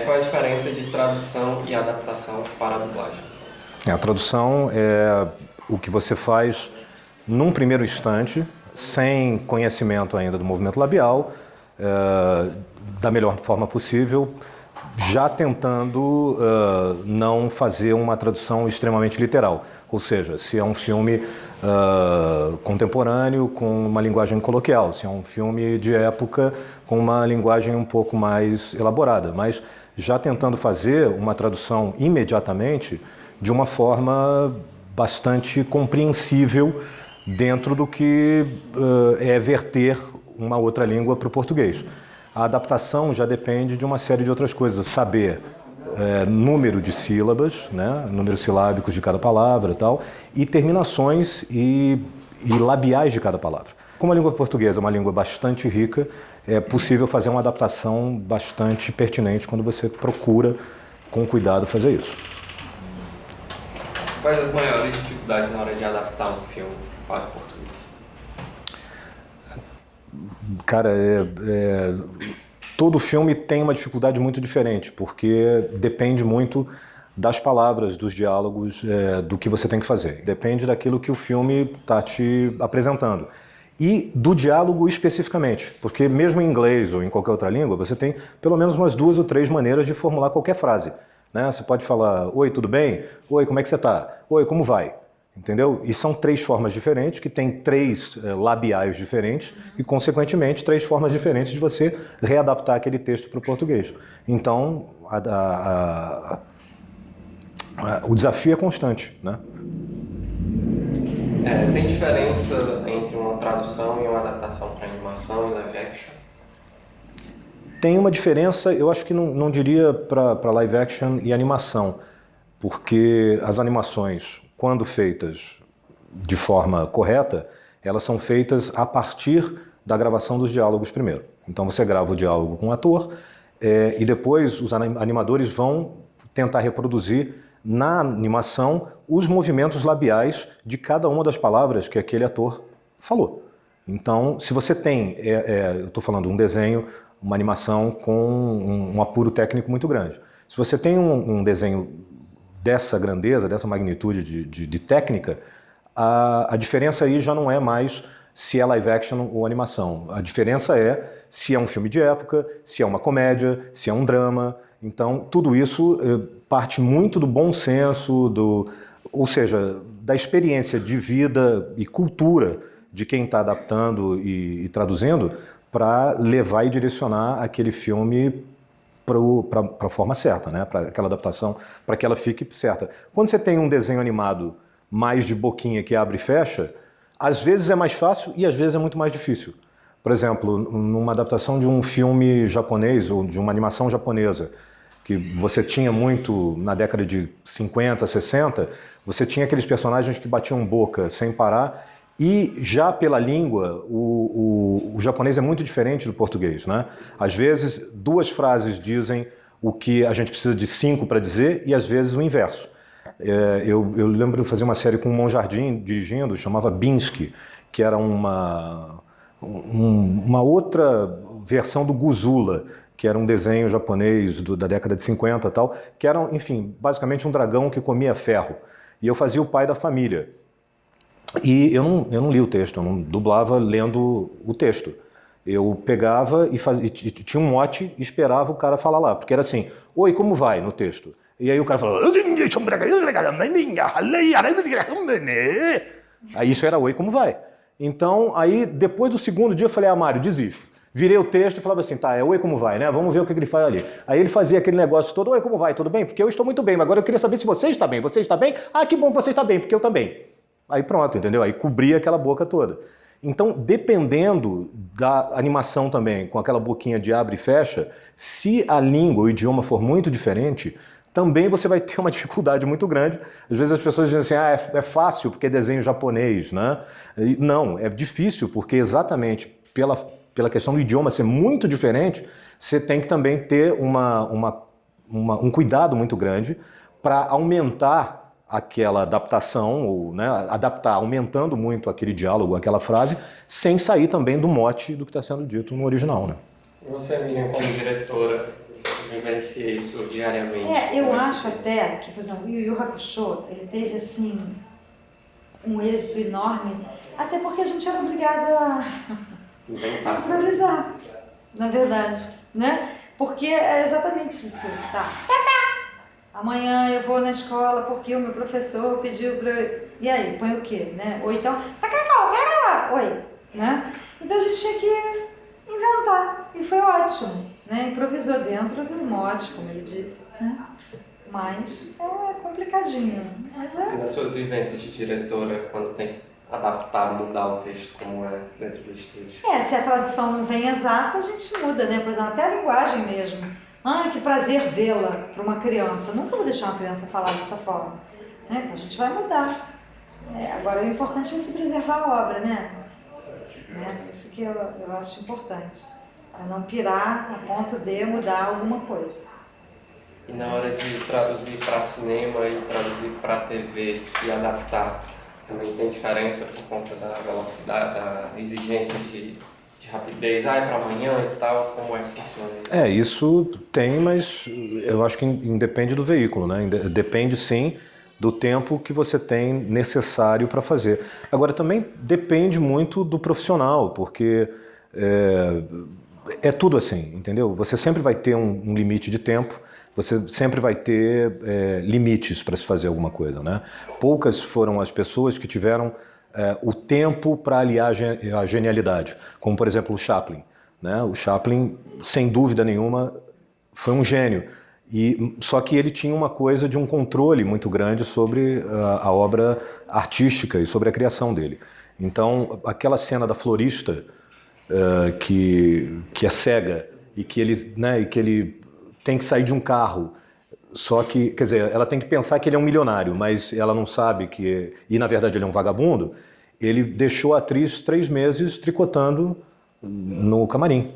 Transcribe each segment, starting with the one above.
Qual é a diferença de tradução e adaptação para a dublagem? A tradução é o que você faz num primeiro instante, sem conhecimento ainda do movimento labial, da melhor forma possível, já tentando não fazer uma tradução extremamente literal. Ou seja, se é um filme contemporâneo com uma linguagem coloquial, se é um filme de época com uma linguagem um pouco mais elaborada, mas já tentando fazer uma tradução imediatamente de uma forma bastante compreensível dentro do que é verter uma outra língua para o português. A adaptação já depende de uma série de outras coisas. Saber número de sílabas, né, números silábicos de cada palavra e tal, e terminações e labiais de cada palavra. Como a língua portuguesa é uma língua bastante rica, é possível fazer uma adaptação bastante pertinente quando você procura, com cuidado, fazer isso. Quais as maiores dificuldades na hora de adaptar um filme para o português? Cara, todo filme tem uma dificuldade muito diferente, porque depende muito das palavras, dos diálogos, do que você tem que fazer. Depende daquilo que o filme está te apresentando. E do diálogo especificamente, porque mesmo em inglês ou em qualquer outra língua, você tem pelo menos umas 2 ou 3 maneiras de formular qualquer frase. Né? Você pode falar, oi, tudo bem? Oi, como é que você está? Oi, como vai? Entendeu? E são 3 formas diferentes, que têm 3 labiais diferentes e, consequentemente, 3 formas diferentes de você readaptar aquele texto para o português. Então, o desafio é constante, né? Tem diferença entre uma tradução e uma adaptação para animação e live action? Tem uma diferença, eu acho que não diria para live action e animação, porque as animações, quando feitas de forma correta, elas são feitas a partir da gravação dos diálogos primeiro. Então você grava o diálogo com o ator e depois os animadores vão tentar reproduzir na animação os movimentos labiais de cada uma das palavras que aquele ator falou. Então, se você tem, eu estou falando um desenho, uma animação com um apuro técnico muito grande. Se você tem um desenho dessa grandeza, dessa magnitude de técnica, a diferença aí já não é mais se é live action ou animação. A diferença é se é um filme de época, se é uma comédia, se é um drama. Então, tudo isso parte muito do bom senso, ou seja, da experiência de vida e cultura de quem está adaptando e traduzindo para levar e direcionar aquele filme para a forma certa, né? Para aquela adaptação, para que ela fique certa. Quando você tem um desenho animado mais de boquinha que abre e fecha, às vezes é mais fácil e às vezes é muito mais difícil. Por exemplo, numa adaptação de um filme japonês ou de uma animação japonesa, que você tinha muito na década de 50, 60, você tinha aqueles personagens que batiam boca sem parar, e já pela língua, o japonês é muito diferente do português, né? Às vezes, 2 frases dizem o que a gente precisa de 5 para dizer, e às vezes o inverso. Eu lembro de fazer uma série com o Monjardim dirigindo, chamava Binsky, que era uma outra versão do Guzula, que era um desenho japonês da década de 50 e tal, que era, enfim, basicamente um dragão que comia ferro. E eu fazia o pai da família. E eu não li o texto, eu não dublava lendo o texto. Eu pegava e tinha um mote e esperava o cara falar lá, porque era assim, oi, como vai, no texto? E aí o cara falava... Aí isso era oi, como vai? Então, aí depois do segundo dia eu falei, Mário, desisto. Virei o texto e falava assim, tá, é oi, como vai, né? Vamos ver o que ele faz ali. Aí ele fazia aquele negócio todo, oi, como vai, tudo bem? Porque eu estou muito bem, mas agora eu queria saber se você está bem. Você está bem? Ah, que bom que você está bem, porque eu também. Aí pronto, entendeu? Aí cobria aquela boca toda. Então, dependendo da animação também, com aquela boquinha de abre e fecha, se a língua, o idioma for muito diferente, também você vai ter uma dificuldade muito grande. Às vezes as pessoas dizem assim, é fácil porque é desenho japonês, né? E não, é difícil porque exatamente pela questão do idioma ser muito diferente, você tem que também ter um cuidado muito grande para aumentar aquela adaptação, ou, né, adaptar, aumentando muito aquele diálogo, aquela frase, sem sair também do mote do que está sendo dito no original. Né? Você, Miriam, como diretora, vivencia isso diariamente. Eu acho até que, por exemplo, o Yu Yu Hakusho, ele teve, assim, um êxito enorme, até porque a gente era obrigado a improvisar, na verdade, né? Porque é exatamente isso, tá? Amanhã eu vou na escola porque o meu professor pediu pra... E aí, põe o quê, né? Ou então, oi, né? Então a gente tinha que inventar, e foi ótimo, né? Improvisou dentro do mote, como ele disse, né? Mas é complicadinho, mas E nas suas vivências de diretora, quando tem que adaptar, mudar o texto, como é dentro do estúdio? se a tradução não vem exata, a gente muda, né? Por exemplo, até a linguagem mesmo. Que prazer vê-la para uma criança. Eu nunca vou deixar uma criança falar dessa forma, né? Então a gente vai mudar. Agora, o importante é se preservar a obra, né? Isso que eu acho importante. Para não pirar a ponto de mudar alguma coisa. E na hora de traduzir para cinema e traduzir para TV e adaptar, também tem diferença por conta da velocidade, da exigência de rapidez, é para amanhã e tal, como é que funciona isso? Isso tem, mas eu acho que independe do veículo, né? Depende sim do tempo que você tem necessário para fazer. Agora também depende muito do profissional, porque é tudo assim, entendeu? Você sempre vai ter um limite de tempo, você sempre vai ter limites para se fazer alguma coisa, né? Poucas foram as pessoas que tiveram o tempo para aliar a genialidade, como por exemplo o Chaplin, né? O Chaplin, sem dúvida nenhuma, foi um gênio, só que ele tinha uma coisa de um controle muito grande sobre a obra artística e sobre a criação dele. Então, aquela cena da florista que é cega e que ele tem que sair de um carro. Só que, quer dizer, ela tem que pensar que ele é um milionário, mas ela não sabe que... E, na verdade, ele é um vagabundo. Ele deixou a atriz 3 meses tricotando no camarim,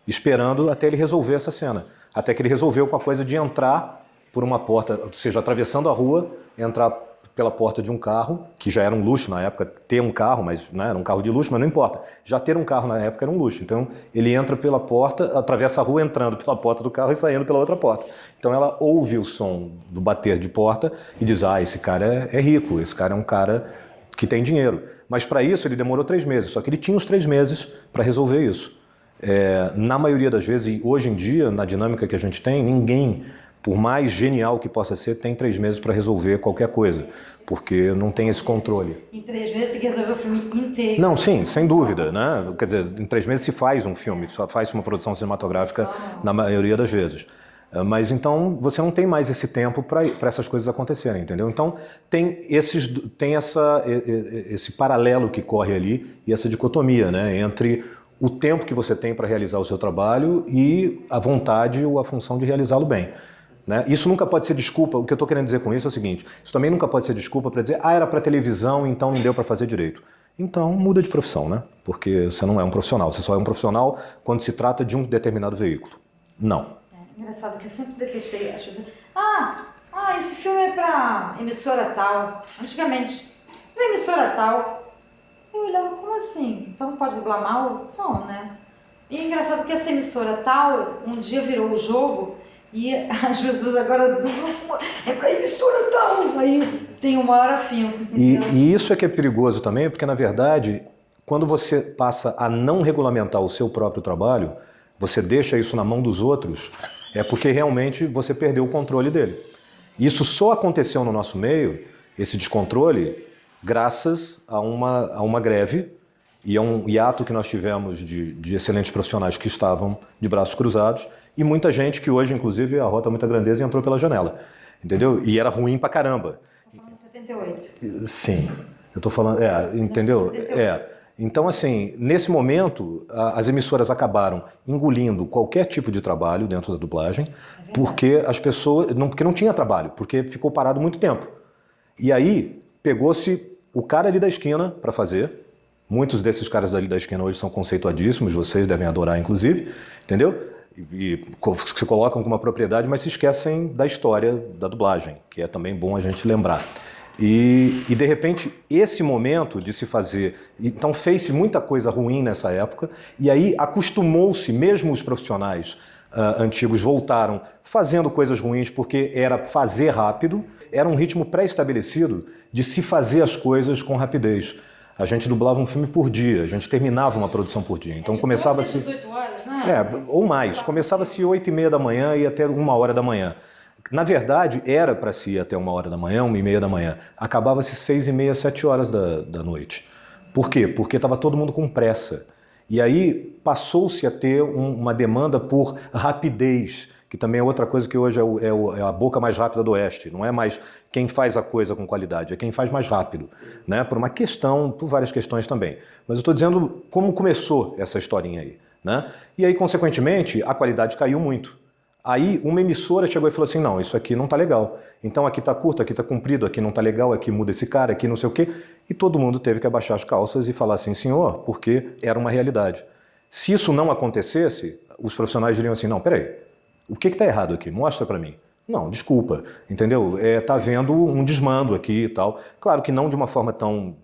esperando até ele resolver essa cena. Até que ele resolveu com a coisa de entrar por uma porta, ou seja, atravessando a rua, entrar pela porta de um carro, que já era um luxo na época, ter um carro, mas não era um carro de luxo, mas não importa. Já ter um carro na época era um luxo. Então, ele entra pela porta, atravessa a rua entrando pela porta do carro e saindo pela outra porta. Então, ela ouve o som do bater de porta e diz, esse cara é rico, esse cara é um cara que tem dinheiro. Mas para isso ele demorou 3 meses, só que ele tinha os 3 meses para resolver isso. Na maioria das vezes, e hoje em dia, na dinâmica que a gente tem, ninguém, por mais genial que possa ser, tem 3 meses para resolver qualquer coisa, porque não tem esse controle. Em 3 meses tem que resolver o filme inteiro. Não, sim, sem dúvida, né? Quer dizer, em 3 meses se faz um filme, só faz uma produção cinematográfica na maioria das vezes. Mas então você não tem mais esse tempo para essas coisas acontecerem, entendeu? Então tem esse paralelo que corre ali e essa dicotomia, né? Entre o tempo que você tem para realizar o seu trabalho e a vontade ou a função de realizá-lo bem. Né? Isso nunca pode ser desculpa, o que eu estou querendo dizer com isso é o seguinte, isso também nunca pode ser desculpa para dizer, era para televisão, então não deu para fazer direito. Então muda de profissão, né? Porque você não é um profissional, você só é um profissional quando se trata de um determinado veículo. Não. Engraçado que eu sempre detestei as pessoas, esse filme é para emissora tal, antigamente, emissora tal. Eu olhava, como assim? Então não pode dublar mal? Não, né? E é engraçado que essa emissora tal, um dia virou o jogo e as pessoas agora dublam, é pra emissora tal, aí tem uma hora fim. E isso é que é perigoso também, porque na verdade, quando você passa a não regulamentar o seu próprio trabalho, você deixa isso na mão dos outros, é porque realmente você perdeu o controle dele. Isso só aconteceu no nosso meio, esse descontrole, graças a uma greve e a um hiato que nós tivemos de excelentes profissionais que estavam de braços cruzados e muita gente que hoje, inclusive, a Rota Muita Grandeza entrou pela janela, entendeu? E era ruim pra caramba. Estou falando de 78. Sim, eu tô falando, entendeu? 78. Então, assim, nesse momento, as emissoras acabaram engolindo qualquer tipo de trabalho dentro da dublagem, porque as pessoas, porque não tinha trabalho, porque ficou parado muito tempo. E aí, pegou-se o cara ali da esquina para fazer. Muitos desses caras ali da esquina hoje são conceituadíssimos, vocês devem adorar, inclusive, entendeu? E se colocam com uma propriedade, mas se esquecem da história da dublagem, que é também bom a gente lembrar. E de repente, esse momento de se fazer... Então fez-se muita coisa ruim nessa época, e aí acostumou-se, mesmo os profissionais, antigos voltaram fazendo coisas ruins porque era fazer rápido, era um ritmo pré-estabelecido de se fazer as coisas com rapidez. A gente dublava um filme por dia, a gente terminava uma produção por dia. Então começava-se... 18 horas, né? ou mais. Começava-se 8h30 da manhã e até 1h da manhã. Na verdade, era para se ir até 1h da manhã, 1h30 da manhã. Acabava-se 6h30, 7h da noite. Por quê? Porque estava todo mundo com pressa. E aí passou-se a ter uma demanda por rapidez, que também é outra coisa que hoje é a boca mais rápida do Oeste. Não é mais quem faz a coisa com qualidade, é quem faz mais rápido, né? Por várias questões também. Mas eu estou dizendo como começou essa historinha aí, né? E aí, consequentemente, a qualidade caiu muito. Aí uma emissora chegou e falou assim, não, isso aqui não está legal. Então aqui está curto, aqui está comprido, aqui não está legal, aqui muda esse cara, aqui não sei o quê. E todo mundo teve que abaixar as calças e falar assim, senhor, porque era uma realidade. Se isso não acontecesse, os profissionais diriam assim, não, peraí, o que está errado aqui? Mostra para mim. Não, desculpa, entendeu? Tá havendo um desmando aqui e tal. Claro que não de uma forma tão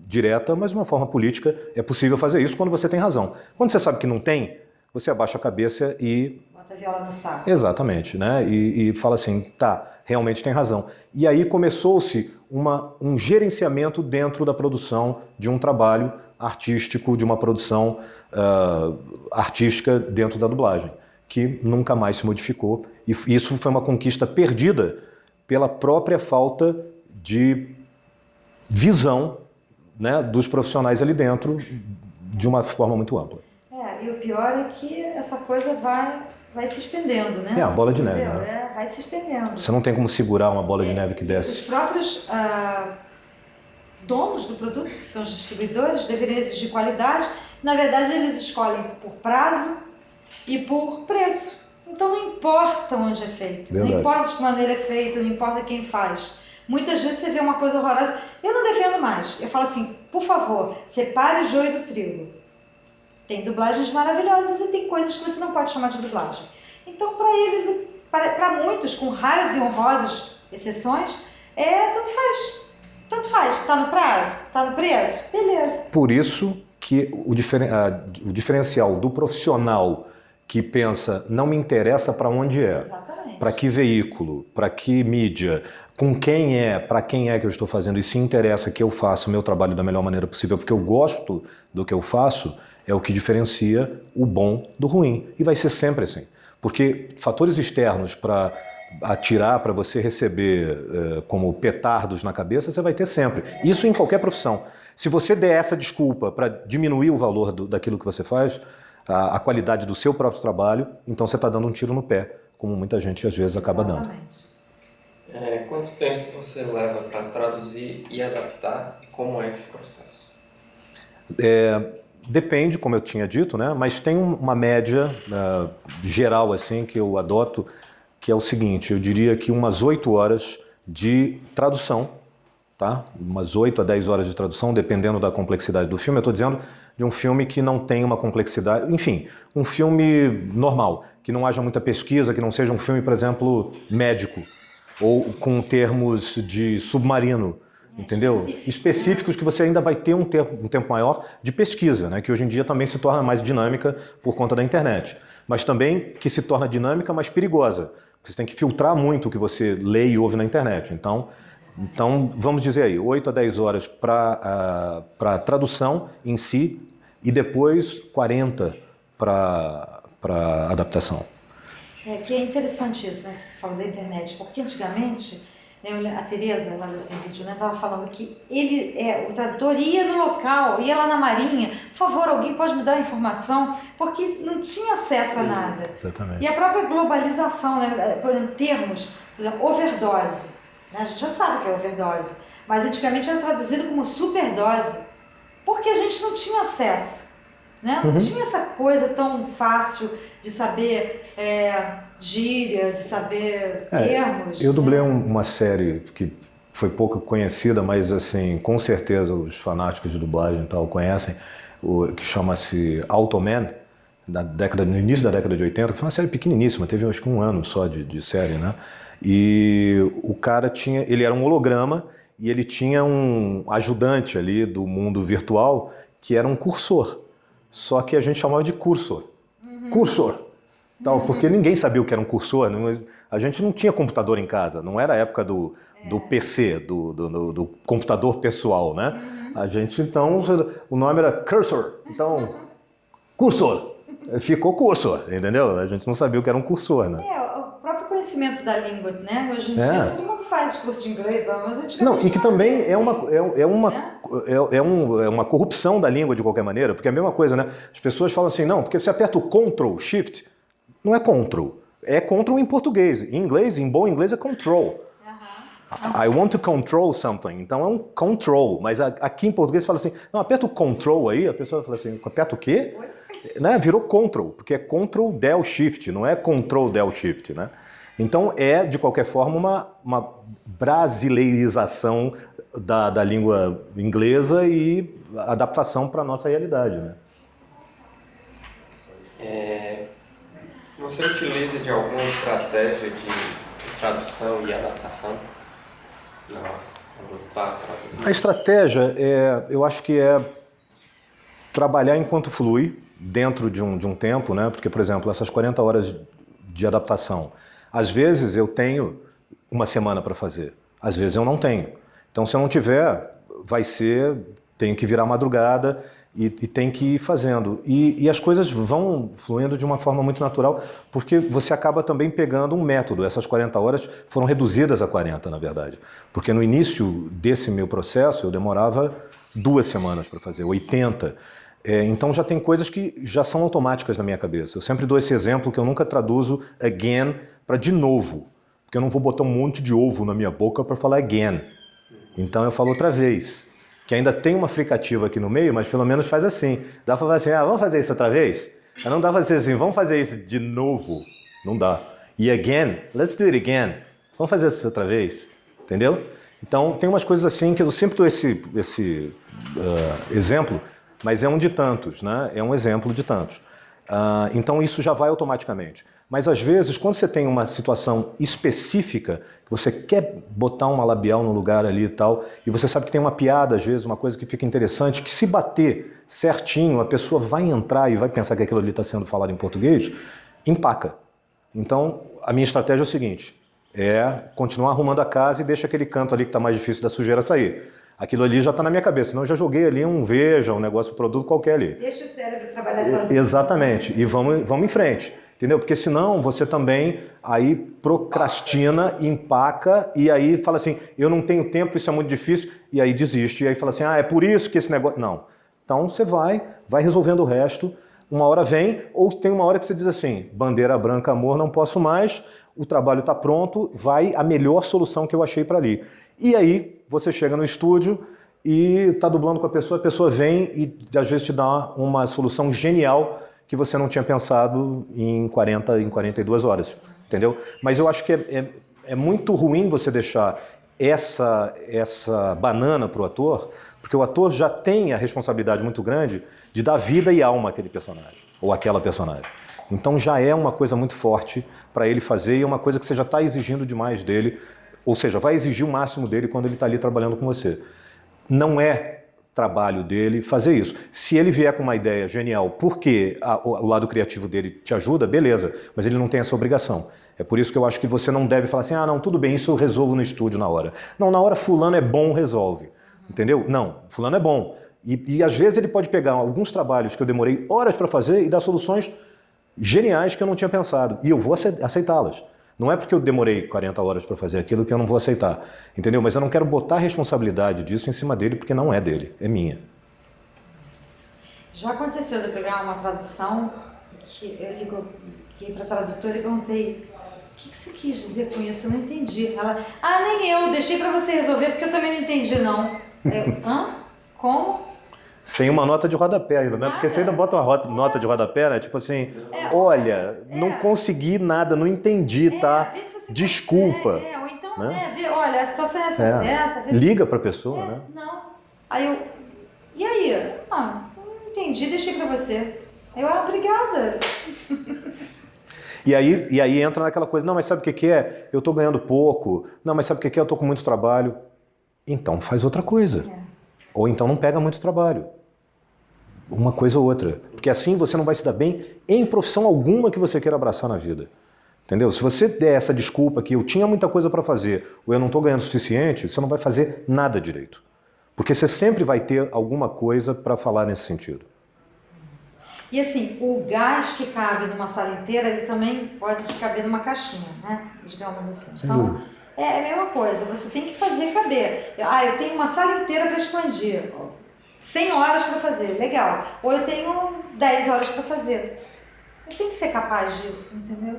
direta, mas de uma forma política é possível fazer isso quando você tem razão. Quando você sabe que não tem, você abaixa a cabeça e... Bota a viola no saco. Exatamente, né? E fala assim, tá, realmente tem razão. E aí começou-se um gerenciamento dentro da produção de um trabalho artístico, de uma produção artística dentro da dublagem, que nunca mais se modificou. E isso foi uma conquista perdida pela própria falta de visão, né, dos profissionais ali dentro de uma forma muito ampla. E o pior é que essa coisa vai se estendendo, né? É a bola de neve, entendeu? né? Vai se estendendo. Você não tem como segurar uma bola de neve que Os desce. próprios donos do produto, que são os distribuidores, deveriam exigir qualidade. Na verdade, eles escolhem por prazo e por preço. Então não importa onde é feito, Verdade. não importa de que maneira é feito, não importa quem faz. Muitas vezes você vê uma coisa horrorosa. Eu não defendo mais. Eu falo assim, por favor, separe o joio do trigo. Tem dublagens maravilhosas e tem coisas que você não pode chamar de dublagem. Então, para eles, para muitos, com raras e honrosas exceções, tanto faz. Tanto faz. Está no prazo? Está no preço? Beleza. Por isso que o diferencial do profissional que pensa, não me interessa para onde é, Exatamente. para que veículo, para que mídia, com quem para quem é que eu estou fazendo e se interessa que eu faça o meu trabalho da melhor maneira possível, porque eu gosto do que eu faço, é o que diferencia o bom do ruim. E vai ser sempre assim. Porque fatores externos para atirar, para você receber como petardos na cabeça, você vai ter sempre. Isso em qualquer profissão. Se você der essa desculpa para diminuir o valor daquilo que você faz, a qualidade do seu próprio trabalho, então você está dando um tiro no pé, como muita gente às vezes acaba dando. Exatamente. Quanto tempo você leva para traduzir e adaptar? E como é esse processo? Depende, como eu tinha dito, né? Mas tem uma média geral assim que eu adoto, que é o seguinte, eu diria que umas 8 horas de tradução, tá? Umas 8 a 10 horas de tradução, dependendo da complexidade do filme. Eu estou dizendo de um filme que não tem uma complexidade, enfim, um filme normal, que não haja muita pesquisa, que não seja um filme, por exemplo, médico, ou com termos de submarino, entendeu? Específicos que você ainda vai ter um tempo maior de pesquisa, né? Que hoje em dia também se torna mais dinâmica por conta da internet. Mas também que se torna dinâmica, mas perigosa. Você tem que filtrar muito o que você lê e ouve na internet. Então vamos dizer aí, 8 a 10 horas para tradução em si e depois 40 para adaptação. Que é interessante isso, né? Você falou da internet, porque antigamente, né, a Tereza, lá desse vídeo, né, estava falando que o tradutor ia no local, ia lá na marinha, por favor, alguém pode me dar a informação, porque não tinha acesso a nada. Exatamente. E a própria globalização, né, por exemplo, termos, por exemplo, overdose, né, a gente já sabe o que é overdose, mas antigamente era traduzido como superdose, porque a gente não tinha acesso, né? Não tinha essa coisa tão fácil de saber gíria, de saber termos. Eu dublei uma série que foi pouco conhecida, mas assim, com certeza os fanáticos de dublagem e tal conhecem, que chama-se Automan, no início da década de 80, que foi uma série pequeniníssima, teve acho que 1 ano só de série, né? E o cara ele era um holograma e ele tinha um ajudante ali do mundo virtual que era um cursor, só que a gente chamava de cursor. Cursor. tal, porque ninguém sabia o que era um cursor. A gente não tinha computador em casa, não era a época do PC, do computador pessoal, né? A gente, então, o nome era cursor, então, cursor. Ficou cursor, entendeu? A gente não sabia o que era um cursor, né? O próprio conhecimento da língua, né? Hoje em dia todo mundo faz curso de inglês, mas antigamente não, e que também é né? uma corrupção da língua de qualquer maneira, porque é a mesma coisa, né? As pessoas falam assim, não, porque você aperta o Ctrl, Shift, não é Ctrl, é Ctrl em português. Em inglês, em bom inglês é Control. I want to control something. Então é um control, mas aqui em português fala assim, não, aperta o control aí, a pessoa fala assim, aperta o quê? Né? Virou control, porque é control del shift, não é control del shift, né? Então é, de qualquer forma, uma brasileirização da língua inglesa e adaptação para a nossa realidade, né? Você utiliza de alguma estratégia de tradução e adaptação? Não, quando está traduzindo. A estratégia, eu acho que é trabalhar enquanto flui, dentro de um tempo, né? Porque, por exemplo, essas 40 horas de adaptação, às vezes eu tenho uma semana para fazer, às vezes eu não tenho. Então, se eu não tiver, tenho que virar madrugada e tem que ir fazendo. E as coisas vão fluindo de uma forma muito natural, porque você acaba também pegando um método. Essas 40 horas foram reduzidas a 40, na verdade. Porque no início desse meu processo, eu demorava 2 semanas para fazer, 80. Então já tem coisas que já são automáticas na minha cabeça. Eu sempre dou esse exemplo que eu nunca traduzo again para de novo. Porque eu não vou botar um monte de ovo na minha boca para falar again. Então eu falo outra vez. Que ainda tem uma fricativa aqui no meio, mas pelo menos faz assim. Dá para falar assim, vamos fazer isso outra vez? Mas não dá para fazer assim, vamos fazer isso de novo. Não dá. E again, let's do it again. Vamos fazer isso outra vez. Entendeu? Então tem umas coisas assim que eu sempre dou esse exemplo, mas é um de tantos, né? É um exemplo de tantos. Então isso já vai automaticamente. Mas às vezes, quando você tem uma situação específica, que você quer botar uma labial no lugar ali e tal, e você sabe que tem uma piada, às vezes, uma coisa que fica interessante, que se bater certinho, a pessoa vai entrar e vai pensar que aquilo ali está sendo falado em português, empaca. Então, a minha estratégia é o seguinte, continuar arrumando a casa e deixa aquele canto ali que está mais difícil da sujeira sair. Aquilo ali já está na minha cabeça, senão eu já joguei ali um Veja, um negócio, um produto qualquer ali. Deixa o cérebro trabalhar sozinho. Exatamente, e vamos em frente. Entendeu? Porque senão você também aí procrastina, empaca e aí fala assim, eu não tenho tempo, isso é muito difícil, e aí desiste. E aí fala assim, é por isso que esse negócio... Não. Então você vai resolvendo o resto, uma hora vem, ou tem uma hora que você diz assim, bandeira branca, amor, não posso mais, o trabalho está pronto, vai a melhor solução que eu achei para ali. E aí você chega no estúdio e está dublando com a pessoa vem e às vezes te dá uma solução genial que você não tinha pensado em 42 horas, entendeu? Mas eu acho que é muito ruim você deixar essa banana para o ator, porque o ator já tem a responsabilidade muito grande de dar vida e alma àquele personagem, ou àquela personagem. Então já é uma coisa muito forte para ele fazer e é uma coisa que você já está exigindo demais dele, ou seja, vai exigir o máximo dele quando ele está ali trabalhando com você. Não é trabalho dele fazer isso. Se ele vier com uma ideia genial, porque o lado criativo dele te ajuda, beleza, mas ele não tem essa obrigação. É por isso que eu acho que você não deve falar assim, não, tudo bem, isso eu resolvo no estúdio na hora. Não, na hora fulano é bom, resolve. Entendeu? Não, fulano é bom. E às vezes ele pode pegar alguns trabalhos que eu demorei horas para fazer e dar soluções geniais que eu não tinha pensado. E eu vou aceitá-las. Não é porque eu demorei 40 horas para fazer aquilo que eu não vou aceitar, entendeu? Mas eu não quero botar a responsabilidade disso em cima dele, porque não é dele, é minha. Já aconteceu de eu pegar uma tradução, que eu liguei para a tradutora e perguntei, o que você quis dizer com isso? Eu não entendi. Ela, nem eu, deixei para você resolver, porque eu também não entendi, não. Eu, Como? Sem uma nota de rodapé ainda, né? Porque você ainda bota uma nota de rodapé, né? Tipo assim, olha, não consegui nada, não entendi, tá? Desculpa. Ou então, né? Olha, a situação é essa. Liga pra pessoa, né? Não. Aí eu, e aí? Não entendi, deixei pra você. Aí eu, obrigada. E aí entra naquela coisa, não, mas sabe o que é? Eu tô ganhando pouco. Não, mas sabe o que é? Eu tô com muito trabalho. Então faz outra coisa. Ou então não pega muito trabalho. uma coisa ou outra. Porque assim você não vai se dar bem em profissão alguma que você queira abraçar na vida. Entendeu? Se você der essa desculpa que eu tinha muita coisa para fazer ou eu não estou ganhando o suficiente, você não vai fazer nada direito. Porque você sempre vai ter alguma coisa para falar nesse sentido. E assim, o gás que cabe numa sala inteira, ele também pode caber numa caixinha, né? Digamos assim. Então, é a mesma coisa, você tem que fazer caber. Eu tenho uma sala inteira para expandir, 100 horas para fazer, legal. Ou eu tenho 10 horas para fazer. Eu tenho que ser capaz disso, entendeu?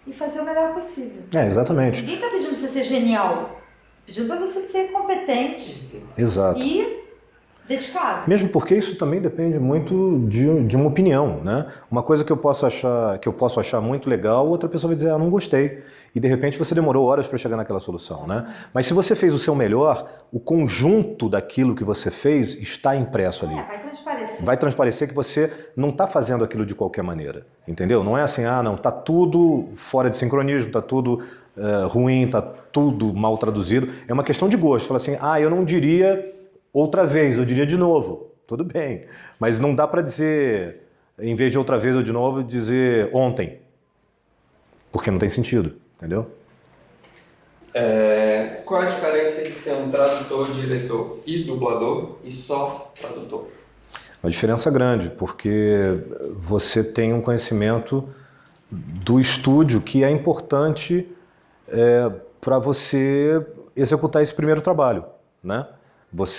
E fazer o melhor possível. Exatamente. Ninguém está pedindo para você ser genial, pedindo para você ser competente. Exato. E dedicado. Mesmo porque isso também depende muito de uma opinião, né? Uma coisa que eu posso achar muito legal, outra pessoa vai dizer, não gostei. E de repente você demorou horas para chegar naquela solução, né? Mas se você fez o seu melhor, o conjunto daquilo que você fez está impresso ali. Vai transparecer. Vai transparecer que você não está fazendo aquilo de qualquer maneira, entendeu? Não é assim, não, está tudo fora de sincronismo, está tudo ruim, está tudo mal traduzido. É uma questão de gosto. Fala assim, eu não diria outra vez, eu diria de novo. Tudo bem, mas não dá para dizer, em vez de outra vez ou de novo, dizer ontem, porque não tem sentido, entendeu? Qual a diferença de ser um tradutor, diretor e dublador e só tradutor? Uma diferença grande, porque você tem um conhecimento do estúdio que é importante para você executar esse primeiro trabalho, né?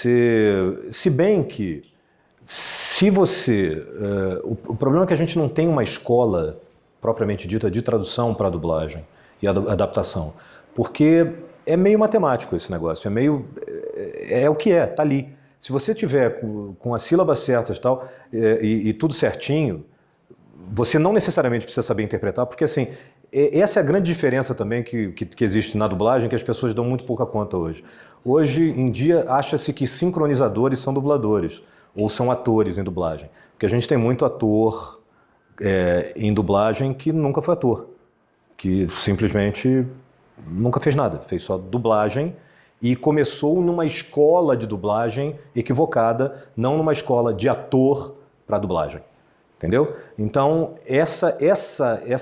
Se bem que, o problema é que a gente não tem uma escola propriamente dita de tradução para dublagem e adaptação, porque é meio matemático esse negócio, é o que tá ali. Se você tiver com as sílabas certas e tudo certinho, você não necessariamente precisa saber interpretar, porque assim, essa é a grande diferença também que existe na dublagem, que as pessoas dão muito pouca conta hoje. Hoje em dia, acha-se que sincronizadores são dubladores, ou são atores em dublagem. Porque a gente tem muito ator em dublagem que nunca foi ator, que simplesmente nunca fez nada, fez só dublagem e começou numa escola de dublagem equivocada, não numa escola de ator para dublagem. Entendeu? Então, essa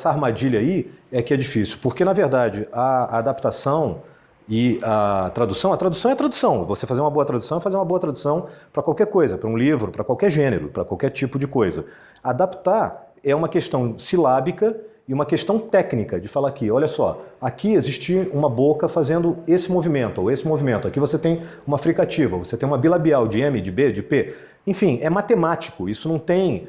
armadilha aí é que é difícil, porque na verdade a adaptação e a tradução é tradução. Você fazer uma boa tradução é fazer uma boa tradução para qualquer coisa, para um livro, para qualquer gênero, para qualquer tipo de coisa. Adaptar é uma questão silábica e uma questão técnica, de falar aqui, olha só, aqui existe uma boca fazendo esse movimento, ou esse movimento. Aqui você tem uma fricativa, você tem uma bilabial de M, de B, de P. Enfim, é matemático, isso não tem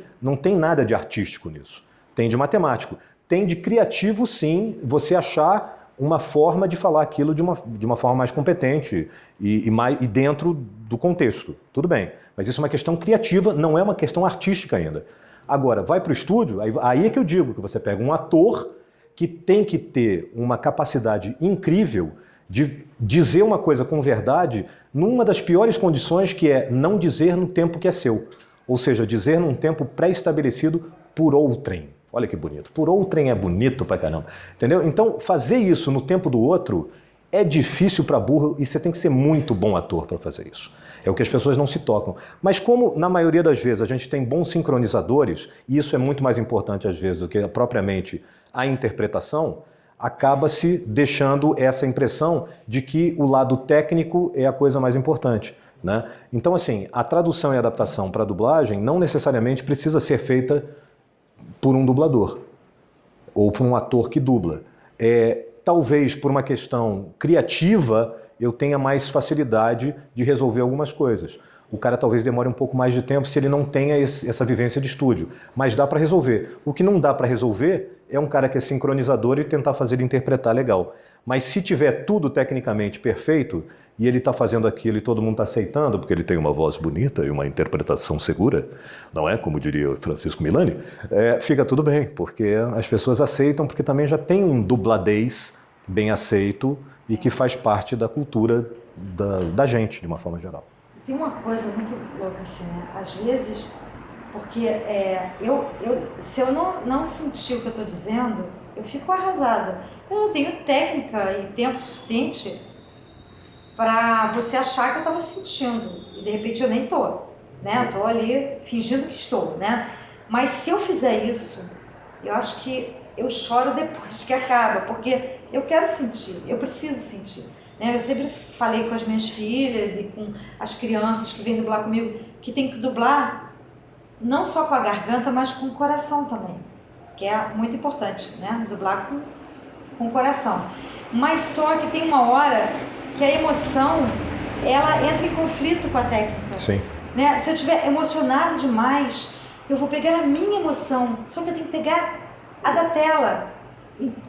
nada de artístico nisso. Tem de matemático. Tem de criativo, sim, você achar uma forma de falar aquilo de uma forma mais competente e dentro do contexto. Tudo bem, mas isso é uma questão criativa, não é uma questão artística ainda. Agora, vai para o estúdio, aí é que eu digo que você pega um ator que tem que ter uma capacidade incrível de dizer uma coisa com verdade numa das piores condições, que é não dizer no tempo que é seu. Ou seja, dizer num tempo pré-estabelecido por outrem. Olha que bonito. Por outrem é bonito pra caramba. Entendeu? Então, fazer isso no tempo do outro é difícil para burro e você tem que ser muito bom ator para fazer isso. É o que as pessoas não se tocam. Mas como, na maioria das vezes, a gente tem bons sincronizadores, e isso é muito mais importante, às vezes, do que propriamente a interpretação, acaba-se deixando essa impressão de que o lado técnico é a coisa mais importante, né? Então, assim, a tradução e adaptação para a dublagem não necessariamente precisa ser feita por um dublador ou por um ator que dubla. Talvez por uma questão criativa eu tenha mais facilidade de resolver algumas coisas. O cara talvez demore um pouco mais de tempo se ele não tenha essa vivência de estúdio, mas dá para resolver. O que não dá para resolver é um cara que é sincronizador e tentar fazer ele interpretar legal. Mas se tiver tudo tecnicamente perfeito e ele está fazendo aquilo e todo mundo está aceitando, porque ele tem uma voz bonita e uma interpretação segura, não é? Como diria o Francisco Milani, fica tudo bem, porque as pessoas aceitam, porque também já tem um dubladez bem aceito e que faz parte da cultura da gente, de uma forma geral. Tem uma coisa muito louca assim, né? Às vezes, porque se eu não sentir o que eu estou dizendo, eu fico arrasada. Eu não tenho técnica e tempo suficiente para você achar que eu estava sentindo, e de repente eu nem tô. né? Eu tô ali fingindo que estou, né? Mas se eu fizer isso, eu acho que eu choro depois que acaba, porque eu quero sentir, eu preciso sentir, né? Eu sempre falei com as minhas filhas e com as crianças que vêm dublar comigo, que tem que dublar não só com a garganta, mas com o coração também, que é muito importante, né? Dublar com o coração. Mas só que tem uma hora que a emoção, ela entra em conflito com a técnica. Sim. Né? Se eu estiver emocionada demais, eu vou pegar a minha emoção, só que eu tenho que pegar a da tela.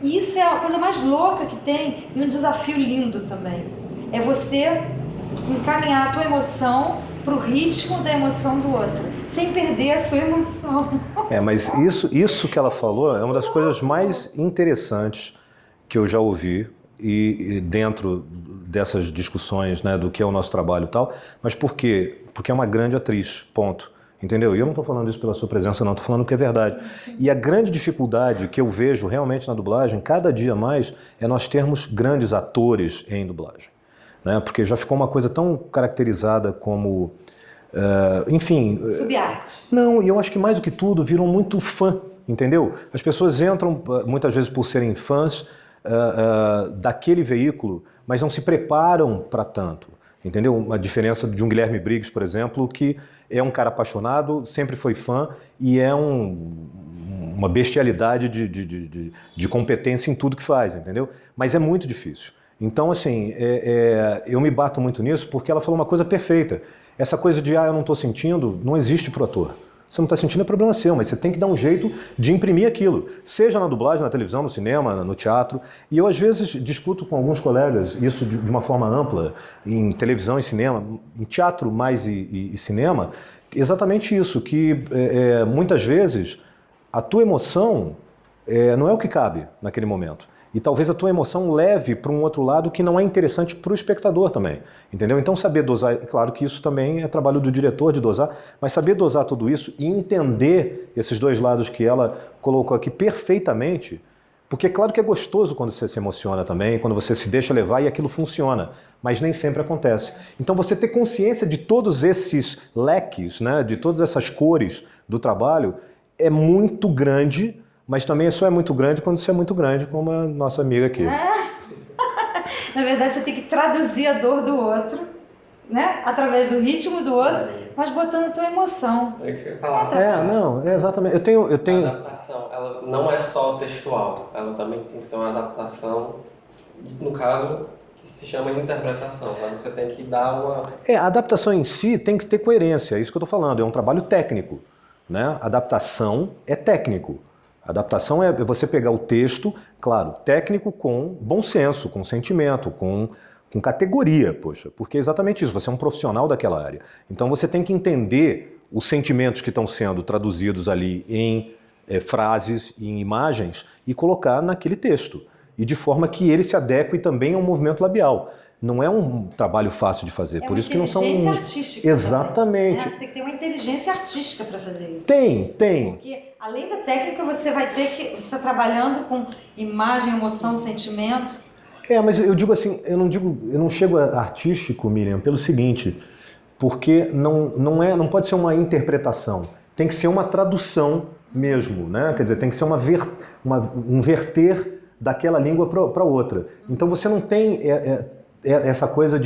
E isso é a coisa mais louca que tem e um desafio lindo também. É você encaminhar a tua emoção para o ritmo da emoção do outro, sem perder a sua emoção. Mas isso que ela falou é uma das coisas mais interessantes que eu já ouvi e dentro dessas discussões, né, do que é o nosso trabalho e tal. Mas por quê? Porque é uma grande atriz, ponto. Entendeu? E eu não estou falando isso pela sua presença, não, estou falando que é verdade. E a grande dificuldade que eu vejo realmente na dublagem, cada dia mais, é nós termos grandes atores em dublagem. Né? Porque já ficou uma coisa tão caracterizada como, enfim... Subarte. Não, e eu acho que mais do que tudo, viram muito fã, entendeu? As pessoas entram, muitas vezes por serem fãs daquele veículo, mas não se preparam para tanto. Entendeu? Uma diferença de um Guilherme Briggs, por exemplo, que é um cara apaixonado, sempre foi fã e é uma bestialidade de competência em tudo que faz, entendeu? Mas é muito difícil. Então, assim, eu me bato muito nisso porque ela falou uma coisa perfeita. Essa coisa de, eu não estou sentindo, não existe pro ator. Você não está sentindo, é problema seu, mas você tem que dar um jeito de imprimir aquilo. Seja na dublagem, na televisão, no cinema, no teatro. E eu, às vezes, discuto com alguns colegas isso de uma forma ampla, em televisão e cinema, em teatro mais e cinema, exatamente isso, que muitas vezes a tua emoção não é o que cabe naquele momento. E talvez a tua emoção leve para um outro lado que não é interessante para o espectador também, entendeu? Então saber dosar, claro que isso também é trabalho do diretor de dosar, mas saber dosar tudo isso e entender esses dois lados que ela colocou aqui perfeitamente, porque é claro que é gostoso quando você se emociona também, quando você se deixa levar e aquilo funciona, mas nem sempre acontece. Então você ter consciência de todos esses leques, né, de todas essas cores do trabalho é muito grande. Mas também só é muito grande quando você é muito grande, como a nossa amiga aqui. Na verdade, você tem que traduzir a dor do outro, né? Através do ritmo do outro, mas botando a tua emoção. É isso que eu ia falar. Não, exatamente. Eu tenho... A adaptação, ela não é só textual, ela também tem que ser uma adaptação, no caso, que se chama de interpretação. Mas você tem que dar uma... A adaptação em si tem que ter coerência, é isso que eu estou falando, é um trabalho técnico, né? Adaptação é técnico. Adaptação é você pegar o texto, claro, técnico com bom senso, com sentimento, com categoria, poxa, porque é exatamente isso, você é um profissional daquela área. Então você tem que entender os sentimentos que estão sendo traduzidos ali em frases e em imagens e colocar naquele texto. E de forma que ele se adeque também ao movimento labial. Não é um trabalho fácil de fazer, por isso que não são... É uma inteligência artística. Exatamente. Também, né? Você tem que ter uma inteligência artística para fazer isso. Tem. Porque além da técnica, você vai ter que... Você está trabalhando com imagem, emoção, sentimento. Mas eu digo assim, eu não chego a artístico, Miriam, pelo seguinte, porque não pode ser uma interpretação, tem que ser uma tradução mesmo, né? Quer dizer, tem que ser um verter daquela língua para outra. Então você não tem essa coisa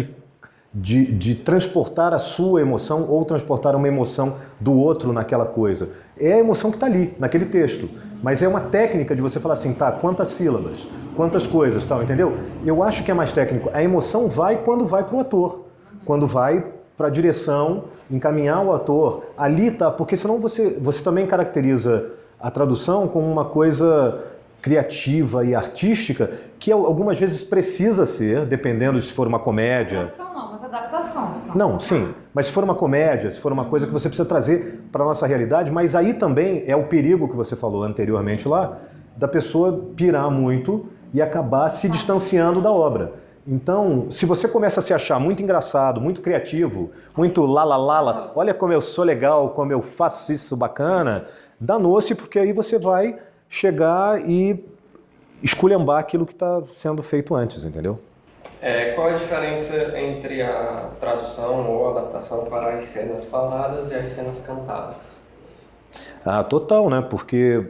de transportar a sua emoção ou transportar uma emoção do outro naquela coisa. É a emoção que está ali, naquele texto. Mas é uma técnica de você falar assim, tá, quantas sílabas, quantas coisas, tal, entendeu? Eu acho que é mais técnico. A emoção vai quando vai para o ator, quando vai para a direção, encaminhar o ator. Ali tá, porque senão você também caracteriza a tradução como uma coisa criativa e artística, que algumas vezes precisa ser, dependendo de se for uma comédia. Tradução não, mas adaptação. Então. Não, sim, mas se for uma comédia, se for uma coisa que você precisa trazer para a nossa realidade, mas aí também é o perigo que você falou anteriormente lá, da pessoa pirar muito e acabar se distanciando da obra. Então, se você começa a se achar muito engraçado, muito criativo, muito lá, olha como eu sou legal, como eu faço isso bacana, danou-se, porque aí você vai chegar e esculhambar aquilo que está sendo feito antes, entendeu? Qual a diferença entre a tradução ou adaptação para as cenas faladas e as cenas cantadas? Ah, total, né? Porque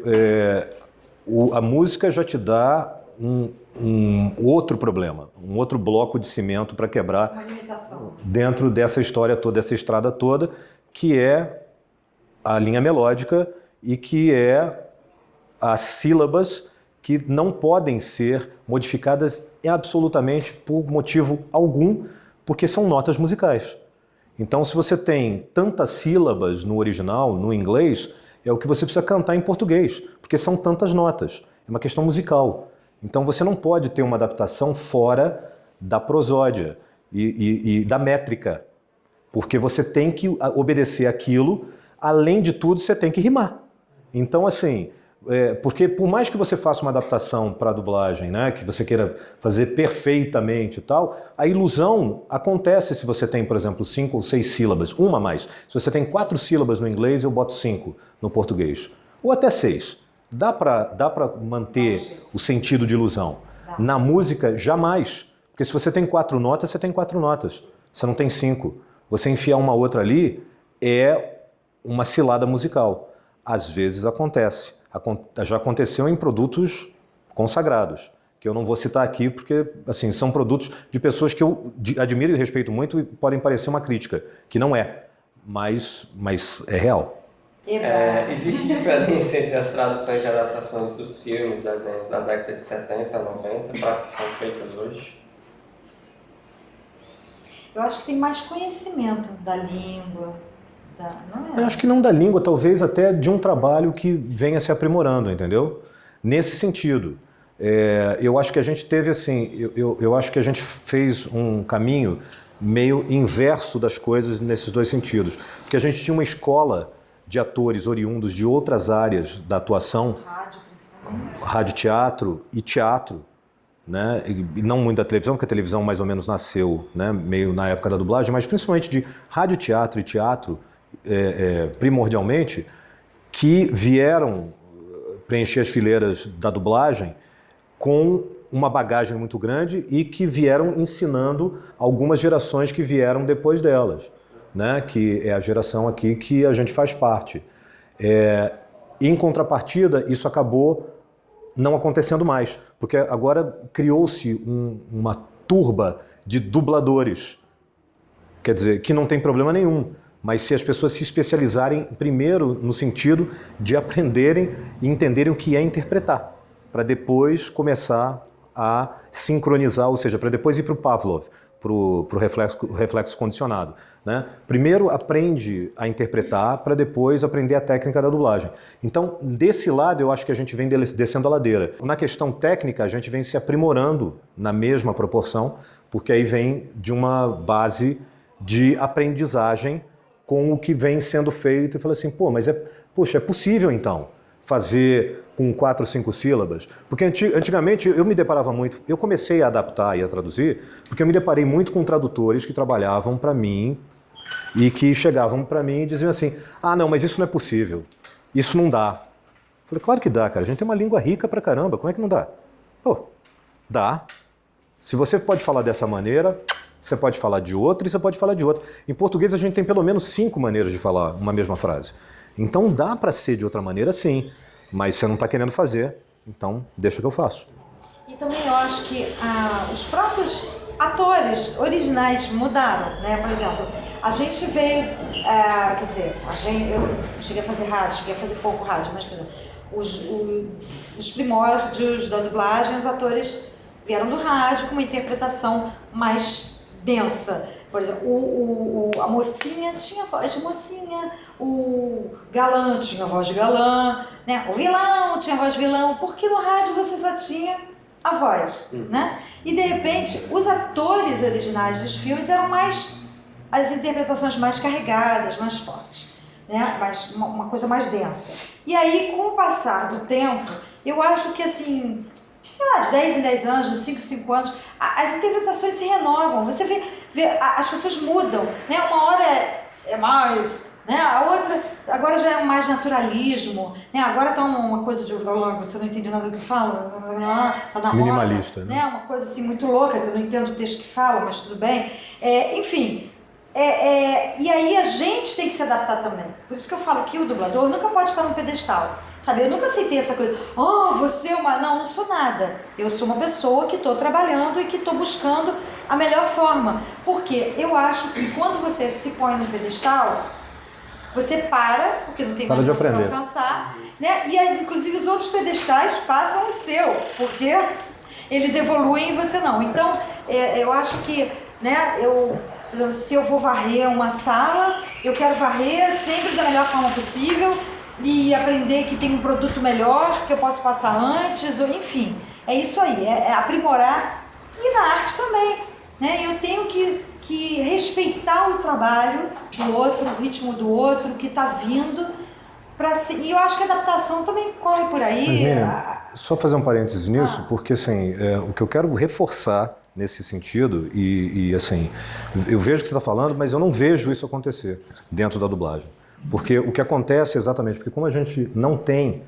a música já te dá um outro problema, um outro bloco de cimento para quebrar Uma limitação. dentro dessa história toda, dessa estrada toda, que é a linha melódica e que é as sílabas que não podem ser modificadas absolutamente por motivo algum, porque são notas musicais. Então, se você tem tantas sílabas no original, no inglês, é o que você precisa cantar em português, porque são tantas notas. É uma questão musical. Então, você não pode ter uma adaptação fora da prosódia e da métrica, porque você tem que obedecer aquilo, além de tudo, você tem que rimar. Então, assim, porque por mais que você faça uma adaptação para a dublagem, né, que você queira fazer perfeitamente e tal, a ilusão acontece se você tem, por exemplo, 5 ou 6 sílabas, uma a mais. Se você tem 4 sílabas no inglês, eu boto 5 no português. Ou até 6. Dá para manter o sentido de ilusão. Na música, jamais. Porque se você tem 4 notas, você tem 4 notas. Você não tem 5. Você enfiar uma outra ali é uma cilada musical. Às vezes acontece. Já aconteceu em produtos consagrados, que eu não vou citar aqui porque assim, são produtos de pessoas que eu admiro e respeito muito e podem parecer uma crítica, que não é, mas é real. Existe diferença entre as traduções e adaptações dos filmes, desenhos da década de 70, 90 para as que são feitas hoje? Eu acho que tem mais conhecimento da língua, não é? Eu acho que não da língua, talvez até de um trabalho que venha se aprimorando, entendeu? Nesse sentido. Eu acho que a gente teve assim, eu acho que a gente fez um caminho meio inverso das coisas nesses dois sentidos. Porque a gente tinha uma escola de atores oriundos de outras áreas da atuação, Rádio, principalmente. rádio, teatro e teatro, né? E não muito da televisão, porque a televisão mais ou menos nasceu, né, meio na época da dublagem, mas principalmente de rádio, teatro e teatro, primordialmente, que vieram preencher as fileiras da dublagem com uma bagagem muito grande e que vieram ensinando algumas gerações que vieram depois delas, né? Que é a geração aqui que a gente faz parte. Em contrapartida, isso acabou não acontecendo mais, porque agora criou-se uma turba de dubladores, quer dizer, que não tem problema nenhum, mas se as pessoas se especializarem primeiro no sentido de aprenderem e entenderem o que é interpretar, para depois começar a sincronizar, ou seja, para depois ir para o Pavlov, para o reflexo condicionado, né? Primeiro aprende a interpretar para depois aprender a técnica da dublagem. Então, desse lado, eu acho que a gente vem descendo a ladeira. Na questão técnica, a gente vem se aprimorando na mesma proporção, porque aí vem de uma base de aprendizagem com o que vem sendo feito e fala assim, pô, mas poxa, é possível então fazer com 4 ou 5 sílabas? Porque antigamente eu me deparava muito, eu comecei a adaptar e a traduzir, porque eu me deparei muito com tradutores que trabalhavam para mim e que chegavam para mim e diziam assim, ah não, mas isso não é possível, isso não dá. Eu falei, claro que dá, cara, a gente tem uma língua rica pra caramba, como é que não dá? Pô, dá. Se você pode falar dessa maneira, você pode falar de outra e você pode falar de outra. Em português a gente tem pelo menos 5 maneiras de falar uma mesma frase. Então dá para ser de outra maneira sim, mas você não está querendo fazer, então deixa que eu faço. E também eu acho que os próprios atores originais mudaram, né? Por exemplo, a gente veio, quer dizer, eu cheguei a fazer rádio, cheguei a fazer pouco rádio, mas por exemplo, os primórdios da dublagem, os atores vieram do rádio com uma interpretação mais densa. Por exemplo, a mocinha tinha voz de mocinha, o galã tinha voz de galã, né? O vilão tinha voz de vilão, porque no rádio você só tinha a voz, né? E de repente, os atores originais dos filmes eram as interpretações mais carregadas, mais fortes, né? Uma coisa mais densa. E aí, com o passar do tempo, eu acho que assim, sei lá, de 10 em 10 anos, de 5 em 5 anos, as interpretações se renovam. Você vê as pessoas mudam, né? Uma hora é mais Né? A outra, agora já é mais naturalismo, né? Agora está uma coisa de você não entende nada do que fala, tá na Minimalista, moda, né? Uma coisa assim muito louca, que eu não entendo o texto que fala, mas tudo bem. Enfim, e aí a gente tem que se adaptar também. Por isso que eu falo que o dublador nunca pode estar no pedestal. Sabe, eu nunca aceitei essa coisa, você é uma... Não sou nada. Eu sou uma pessoa que estou trabalhando e que estou buscando a melhor forma. Porque eu acho que quando você se põe no pedestal, você para, porque não tem mais nada para alcançar, né? E aí, inclusive os outros pedestais passam o seu, porque eles evoluem e você não. Então, eu acho que, né, por exemplo, se eu vou varrer uma sala, eu quero varrer sempre da melhor forma possível e aprender que tem um produto melhor, que eu posso passar antes, ou enfim. É isso aí, é aprimorar. E na arte também, né? Eu tenho que respeitar o trabalho do outro, o ritmo do outro, o que está vindo. E eu acho que a adaptação também corre por aí. Mas, Miriam, só fazer um parênteses nisso, porque assim, o que eu quero reforçar nesse sentido, e assim, eu vejo o que você está falando, mas eu não vejo isso acontecer dentro da dublagem. Porque o que acontece exatamente, porque como a gente não tem,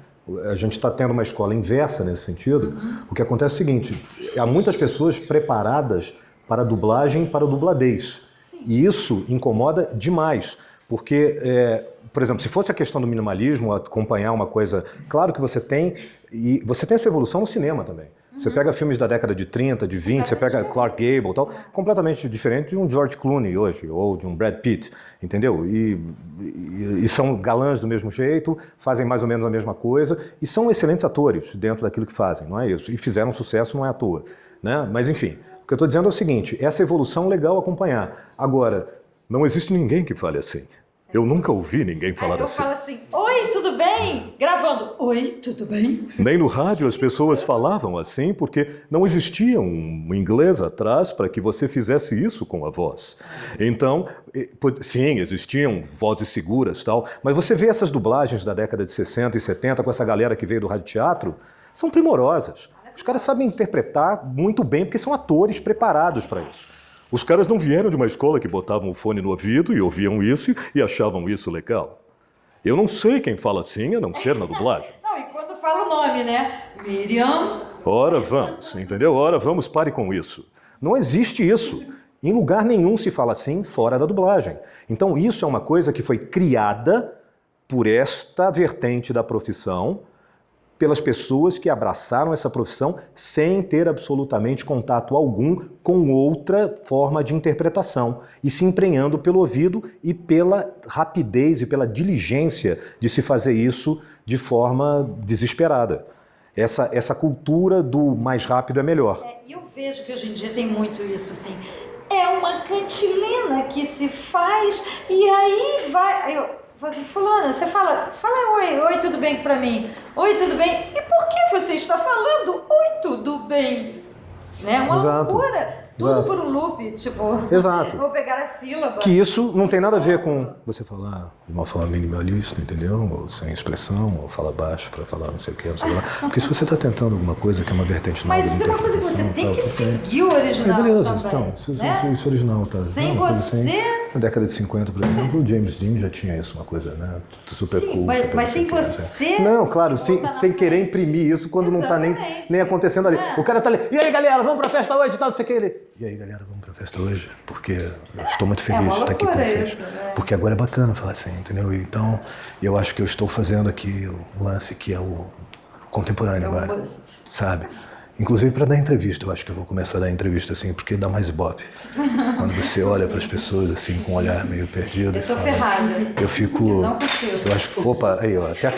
a gente está tendo uma escola inversa nesse sentido, o que acontece é o seguinte, há muitas pessoas preparadas para a dublagem e para a dubladez. Sim. E isso incomoda demais, porque, por exemplo, se fosse a questão do minimalismo, acompanhar uma coisa, claro que você tem, e você tem essa evolução no cinema também. Você pega filmes da década de 30, de 20, você pega Clark Gable e tal, completamente diferente de um George Clooney hoje, ou de um Brad Pitt, entendeu? E são galãs do mesmo jeito, fazem mais ou menos a mesma coisa, e são excelentes atores dentro daquilo que fazem, não é isso? E fizeram sucesso, não é à toa, né? Mas enfim, o que eu estou dizendo é o seguinte, essa evolução é legal acompanhar. Agora, não existe ninguém que fale assim. Eu nunca ouvi ninguém falar assim. Eu falo assim, oi, tudo bem? Gravando, oi, tudo bem? Nem no rádio as pessoas falavam assim, porque não existia um inglês atrás para que você fizesse isso com a voz. Então, sim, existiam vozes seguras e tal, mas você vê essas dublagens da década de 60 e 70 com essa galera que veio do rádio teatro, são primorosas. Os caras sabem interpretar muito bem, porque são atores preparados para isso. Os caras não vieram de uma escola que botavam o fone no ouvido e ouviam isso e achavam isso legal. Eu não sei quem fala assim, a não ser na dublagem. Não, e quando fala o nome, né? Miriam. Ora vamos, entendeu? Ora vamos, pare com isso. Não existe isso. Em lugar nenhum se fala assim fora da dublagem. Então isso é uma coisa que foi criada por esta vertente da profissão, pelas pessoas que abraçaram essa profissão sem ter absolutamente contato algum com outra forma de interpretação e se emprenhando pelo ouvido e pela rapidez e pela diligência de se fazer isso de forma desesperada. Essa cultura do mais rápido é melhor. E eu vejo que hoje em dia tem muito isso, assim. É uma cantilena que se faz e aí vai... Assim, fulana, você fala oi, tudo bem pra mim? Oi, tudo bem? E por que você está falando oi, tudo bem? Né? Uma loucura. Tudo por um loop, tipo... Exato. Vou pegar a sílaba. Que isso não tem nada a ver com você falar de uma forma minimalista, entendeu? Ou sem expressão, ou falar baixo para falar não sei o que, não sei lá. Porque se você está tentando alguma coisa que é uma vertente nova de Mas isso é uma coisa que você tem que seguir o original beleza, também. Então, isso original, tá? Sem você... Assim, na década de 50, por exemplo, o James Dean já tinha isso, uma coisa, né? Super Sim, cool. Mas sem você... Não, claro, sem querer imprimir isso quando não está nem acontecendo ali. O cara tá ali, e aí galera, vamos pra festa hoje e tal, não sei o que. Ele, e aí galera, vamos pra festa hoje? Porque eu estou muito feliz de estar aqui com vocês. Isso, né? Porque agora é bacana falar assim, entendeu? Então, eu acho que eu estou fazendo aqui o lance que é o contemporâneo agora, sabe? Inclusive para dar entrevista, eu acho que eu vou começar a dar entrevista assim, porque dá mais ibope. Quando você olha para as pessoas assim, com um olhar meio perdido. Eu tô ferrada. Eu fico... Não consigo. Eu acho que, opa, aí ó, até a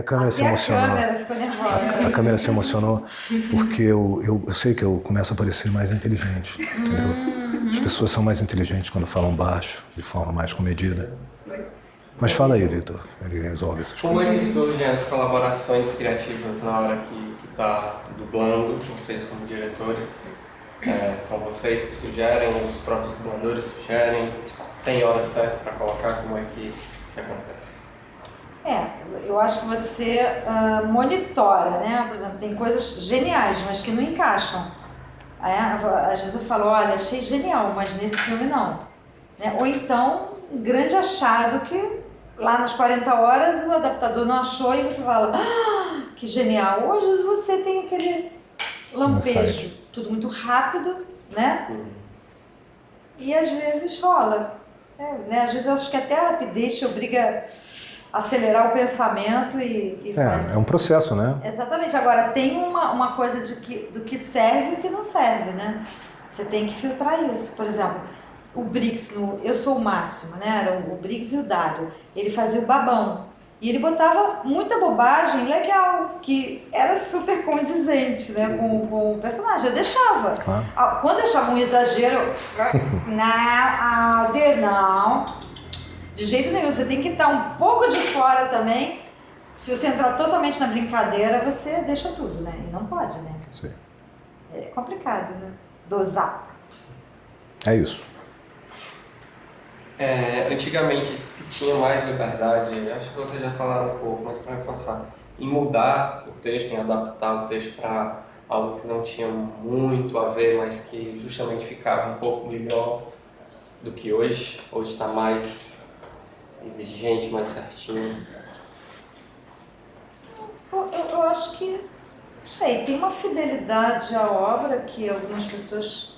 câmera se emocionou. A câmera ficou nervosa. A câmera se emocionou porque eu sei que eu começo a parecer mais inteligente, entendeu? As pessoas são mais inteligentes quando falam baixo, de forma mais comedida. Mas fala aí, Vitor, ele resolve essas Como coisas. é que surgem as colaborações criativas na hora que está dublando, vocês como diretores? São vocês que sugerem, os próprios dubladores sugerem? Tem hora certa para colocar? Como é que acontece? Eu acho que você monitora, né? Por exemplo, tem coisas geniais, mas que não encaixam. Às vezes eu falo, olha, achei genial, mas nesse filme não. Né? Ou então, um grande achado que lá nas 40 horas o adaptador não achou e você fala, que genial. Ou às vezes você tem aquele lampejo, tudo muito rápido, né? E às vezes rola. Né? Às vezes eu acho que até a rapidez te obriga a acelerar o pensamento e faz. É um processo, né? Exatamente. Agora, tem uma coisa do que serve e o que não serve, né? Você tem que filtrar isso. Por exemplo, o Briggs, Eu Sou o Máximo, né? Era o Briggs e o Dário. Ele fazia o babão. E ele botava muita bobagem legal, que era super condizente, né, com o personagem. Eu deixava. Claro. Quando eu achava um exagero, não, Alder, não. De jeito nenhum. Você tem que estar um pouco de fora também. Se você entrar totalmente na brincadeira, você deixa tudo, né? E não pode, né? Sim. É complicado, né? Dosar. É isso. Antigamente se tinha mais liberdade, acho que vocês já falaram um pouco, mas para reforçar, em mudar o texto, em adaptar o texto para algo que não tinha muito a ver, mas que justamente ficava um pouco melhor do que hoje. Hoje está mais exigente, mais certinho. Eu acho que, não sei, tem uma fidelidade à obra que algumas pessoas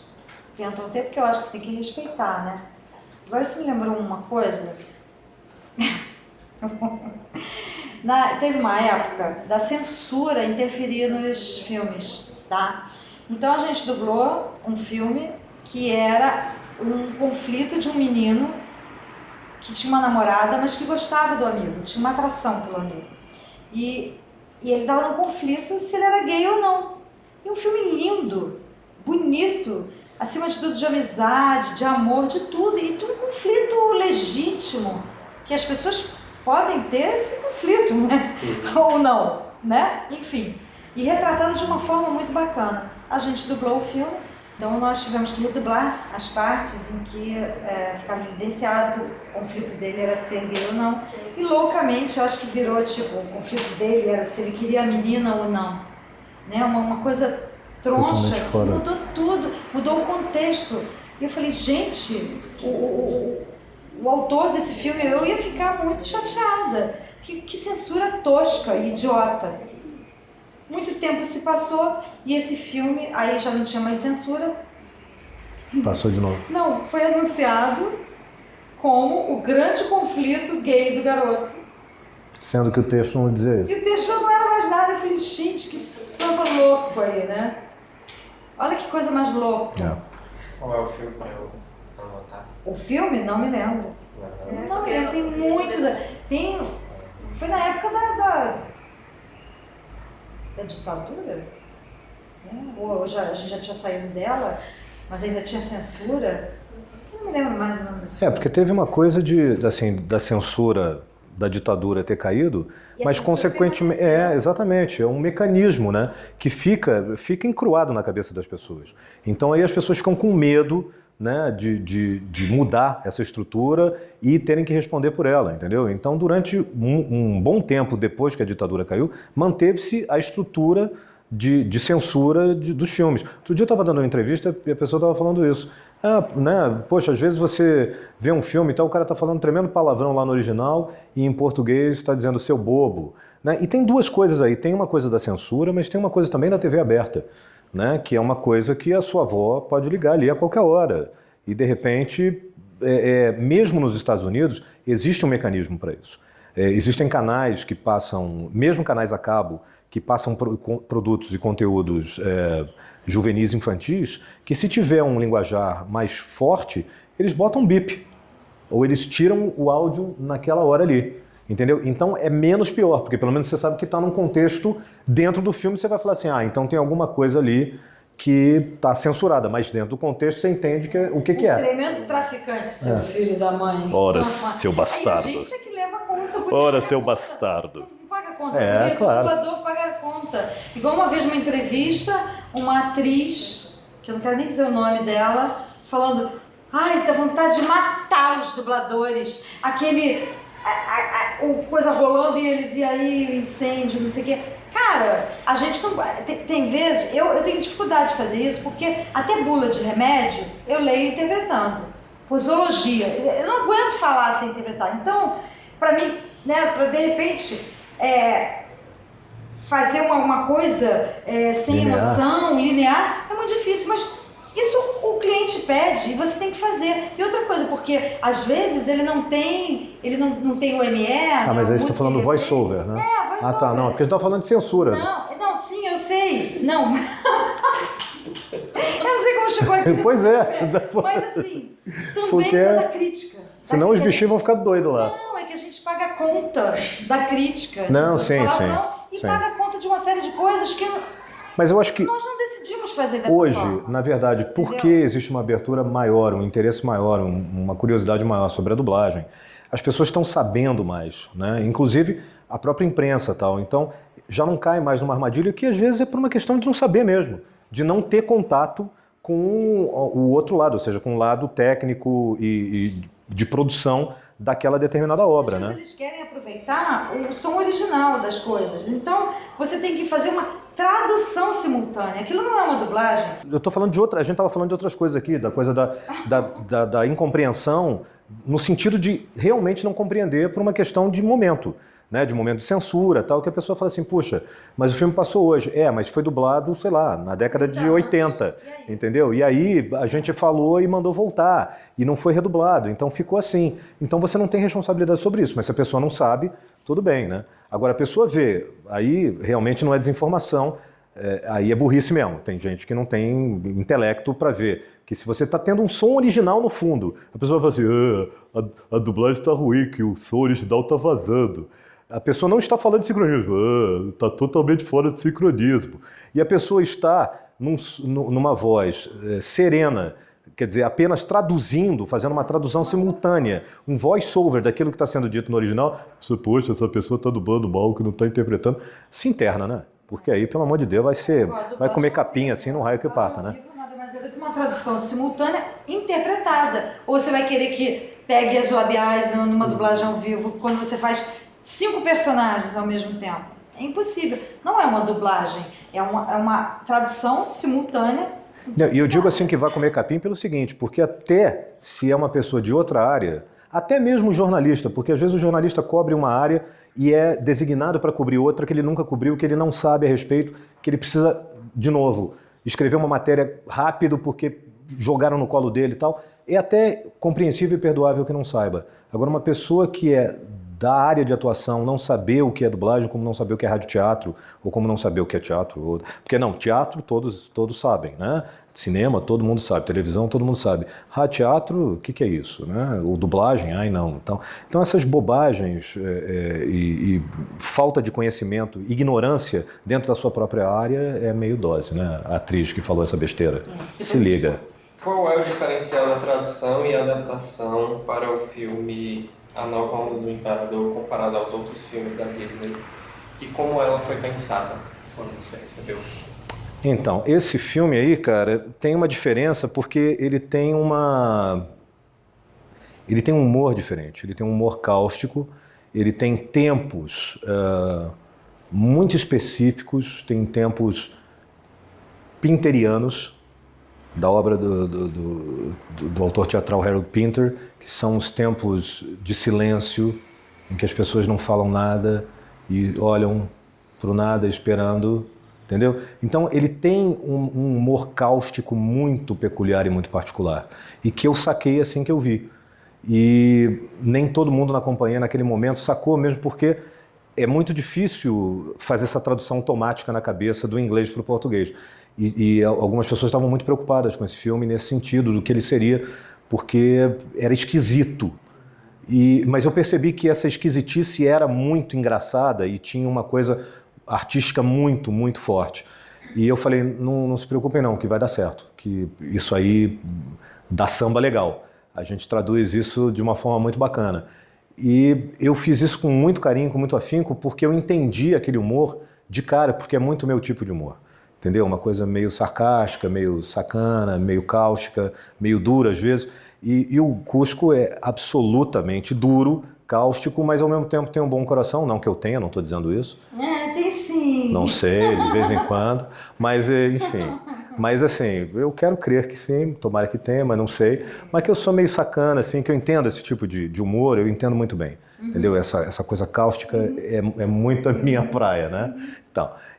tentam ter, porque eu acho que você tem que respeitar, né? Agora você me lembrou uma coisa. Teve uma época da censura interferir nos filmes, tá? Então a gente dublou um filme que era um conflito de um menino que tinha uma namorada, mas que gostava do amigo, tinha uma atração pelo amigo. E ele estava num conflito se ele era gay ou não. E um filme lindo, bonito, acima de tudo de amizade, de amor, de tudo. E de um conflito legítimo, que as pessoas podem ter esse conflito, né? Ou não, né? Enfim. E retratado de uma forma muito bacana. A gente dublou o filme, então nós tivemos que redublar as partes em que ficava evidenciado que o conflito dele era ser gay ou não. E loucamente, eu acho que virou, tipo, o conflito dele era se ele queria a menina ou não. Né? Uma coisa troncha, que mudou tudo, mudou o contexto. E eu falei, gente, o autor desse filme, eu ia ficar muito chateada. Que censura tosca e idiota. Muito tempo se passou e esse filme, aí já não tinha mais censura. Passou de novo. Não, foi anunciado como o grande conflito gay do garoto. Sendo que o texto não dizia isso. E o texto não era mais nada. Eu falei, gente, que samba louco aí, né? Olha que coisa mais louca. Qual é o filme para eu anotar? O filme? Não me lembro. Não me lembro, tem muitos. Foi na época da ditadura? Ou a gente já tinha saído dela, mas ainda tinha censura. Eu não me lembro mais o nome do filme. Porque teve uma coisa da censura da ditadura ter caído, mas consequentemente, exatamente, é um mecanismo, né, que fica encruado na cabeça das pessoas. Então aí as pessoas ficam com medo, né, de mudar essa estrutura e terem que responder por ela, entendeu? Então durante um bom tempo depois que a ditadura caiu, manteve-se a estrutura de censura dos filmes. Outro dia eu estava dando uma entrevista e a pessoa estava falando isso. Né? Poxa, às vezes você vê um filme e tal, o cara está falando um tremendo palavrão lá no original e em português está dizendo seu bobo. Né? E tem duas coisas aí, tem uma coisa da censura, mas tem uma coisa também da TV aberta, né? Que é uma coisa que a sua avó pode ligar ali a qualquer hora. E de repente, mesmo nos Estados Unidos, existe um mecanismo para isso. Existem canais que passam, mesmo canais a cabo, que passam produtos e conteúdos juvenis infantis, que se tiver um linguajar mais forte, eles botam um bip, ou eles tiram o áudio naquela hora ali, entendeu? Então é menos pior, porque pelo menos você sabe que está num contexto dentro do filme, você vai falar assim, então tem alguma coisa ali que está censurada, mas dentro do contexto você entende o que é. Tremendo traficante, seu filho da mãe. Ora, seu bastardo. Aí a gente é que leva a conta. Ora, seu bastardo. Não paga a conta, por isso claro. O dublador paga a conta. Igual uma vez numa entrevista, uma atriz, que eu não quero nem dizer o nome dela, falando, dá vontade de matar os dubladores, coisa rolando e aí o incêndio, não sei o quê. Cara, a gente não... Tem vezes, eu tenho dificuldade de fazer isso, porque até bula de remédio eu leio interpretando. posologia. Eu não aguento falar sem interpretar. Então, para mim, né, para de repente fazer uma coisa sem Linear. emoção, linear, é muito difícil, mas isso o cliente pede e você tem que fazer. E outra coisa, porque às vezes ele não tem o ME. Ah, mas aí você está falando do voice-over, né? voice-over. Ah, tá, não, porque a gente está falando de censura. Não, sim, eu sei. Não. Eu não sei como chegou aqui. Pois é. Mas assim, também Porque da crítica. Senão os bichinhos vão ficar doidos lá. Não, é que a gente paga a conta da crítica. Não, do sim. E sim. paga a conta de uma série de coisas que Mas eu acho que nós não decidimos fazer dessa hoje, forma. na verdade, porque existe uma abertura maior, um interesse maior, uma curiosidade maior sobre a dublagem, as pessoas estão sabendo mais, né? Inclusive a própria imprensa tal. Então, já não cai mais numa armadilha que às vezes é por uma questão de não saber mesmo, de não ter contato com o outro lado, ou seja, com o lado técnico e de produção daquela determinada obra, Às vezes né? eles querem aproveitar o som original das coisas. Então, você tem que fazer uma tradução simultânea. Aquilo não é uma dublagem. Eu estou falando de outra, a gente estava falando de outras coisas aqui, da coisa da incompreensão, no sentido de realmente não compreender por uma questão de momento, né? De momento de censura, tal, que a pessoa fala assim, puxa, mas o filme passou hoje. Mas foi dublado, sei lá, na década de 80, entendeu? E aí a gente falou e mandou voltar, e não foi redublado, então ficou assim. Então você não tem responsabilidade sobre isso, mas se a pessoa não sabe, tudo bem, né? Agora a pessoa vê, aí realmente não é desinformação, aí é burrice mesmo. Tem gente que não tem intelecto para ver que se você está tendo um som original no fundo, a pessoa vai falar assim, a dublagem está ruim, que o som original está vazando. A pessoa não está falando de sincronismo, está totalmente fora de sincronismo. E a pessoa está numa voz serena, quer dizer, apenas traduzindo, fazendo uma tradução simultânea, um voice-over daquilo que está sendo dito no original. Poxa, essa pessoa está dublando mal, que não está interpretando. Se interna, né? Porque aí, pelo amor de Deus, vai comer capim assim num raio que parta, né? Nada mais é do que uma tradução simultânea interpretada. Ou você vai querer que pegue as labiais numa dublagem ao vivo, quando você faz 5 personagens ao mesmo tempo. É impossível. Não é uma dublagem, é uma tradução simultânea. E eu digo assim que vai comer capim pelo seguinte, porque até se é uma pessoa de outra área, até mesmo jornalista, porque às vezes o jornalista cobre uma área e é designado para cobrir outra que ele nunca cobriu, que ele não sabe a respeito, que ele precisa, de novo, escrever uma matéria rápido porque jogaram no colo dele e tal. É até compreensível e perdoável que não saiba. Agora, uma pessoa que é da área de atuação, não saber o que é dublagem, como não saber o que é radioteatro, ou como não saber o que é teatro. Porque não, teatro todos sabem, né? Cinema todo mundo sabe, televisão todo mundo sabe. Radioteatro, o que é isso? Né? Ou dublagem, ai não. Então essas bobagens e falta de conhecimento, ignorância dentro da sua própria área é meio dose, né? A atriz que falou essa besteira. Se liga. Qual é o diferencial da tradução e adaptação para o filme A Nova Onda do Imperador comparado aos outros filmes da Disney? E como ela foi pensada quando você recebeu? Então, esse filme aí, cara, tem uma diferença porque ele tem um humor diferente, ele tem um humor cáustico, ele tem tempos muito específicos, tem tempos pinterianos, da obra do autor teatral Harold Pinter, que são os tempos de silêncio, em que as pessoas não falam nada e olham para o nada esperando, entendeu? Então ele tem um humor cáustico muito peculiar e muito particular, e que eu saquei assim que eu vi. E nem todo mundo na companhia naquele momento sacou, mesmo porque é muito difícil fazer essa tradução automática na cabeça do inglês para o português. E algumas pessoas estavam muito preocupadas com esse filme nesse sentido, do que ele seria, porque era esquisito. Mas eu percebi que essa esquisitice era muito engraçada e tinha uma coisa artística muito, muito forte. E eu falei, não se preocupem não, que vai dar certo, que isso aí dá samba legal. A gente traduz isso de uma forma muito bacana. E eu fiz isso com muito carinho, com muito afinco, porque eu entendi aquele humor de cara, porque é muito meu tipo de humor. Entendeu? Uma coisa meio sarcástica, meio sacana, meio cáustica, meio dura às vezes. E o Cusco é absolutamente duro, cáustico, mas ao mesmo tempo tem um bom coração. Não que eu tenha, não estou dizendo isso. Tem sim. Não sei, de vez em quando. Mas, enfim. Mas assim, eu quero crer que sim, tomara que tenha, mas não sei. Mas que eu sou meio sacana, assim, que eu entendo esse tipo de humor, eu entendo muito bem. Entendeu? Essa coisa cáustica é muito a minha praia, né?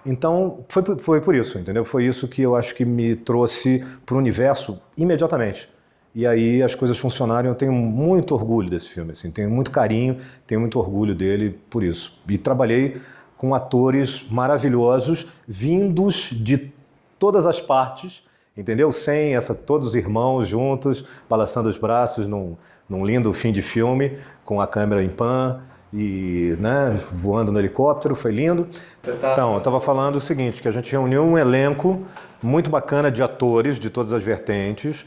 Então foi por isso, entendeu? Foi isso que eu acho que me trouxe para o universo imediatamente. E aí as coisas funcionaram, eu tenho muito orgulho desse filme, assim, tenho muito carinho, tenho muito orgulho dele por isso. E trabalhei com atores maravilhosos, vindos de todas as partes, entendeu? Sem todos os irmãos juntos, balançando os braços num lindo fim de filme, com a câmera em pan e, né, voando no helicóptero, foi lindo. Então, eu estava falando o seguinte, que a gente reuniu um elenco muito bacana de atores de todas as vertentes,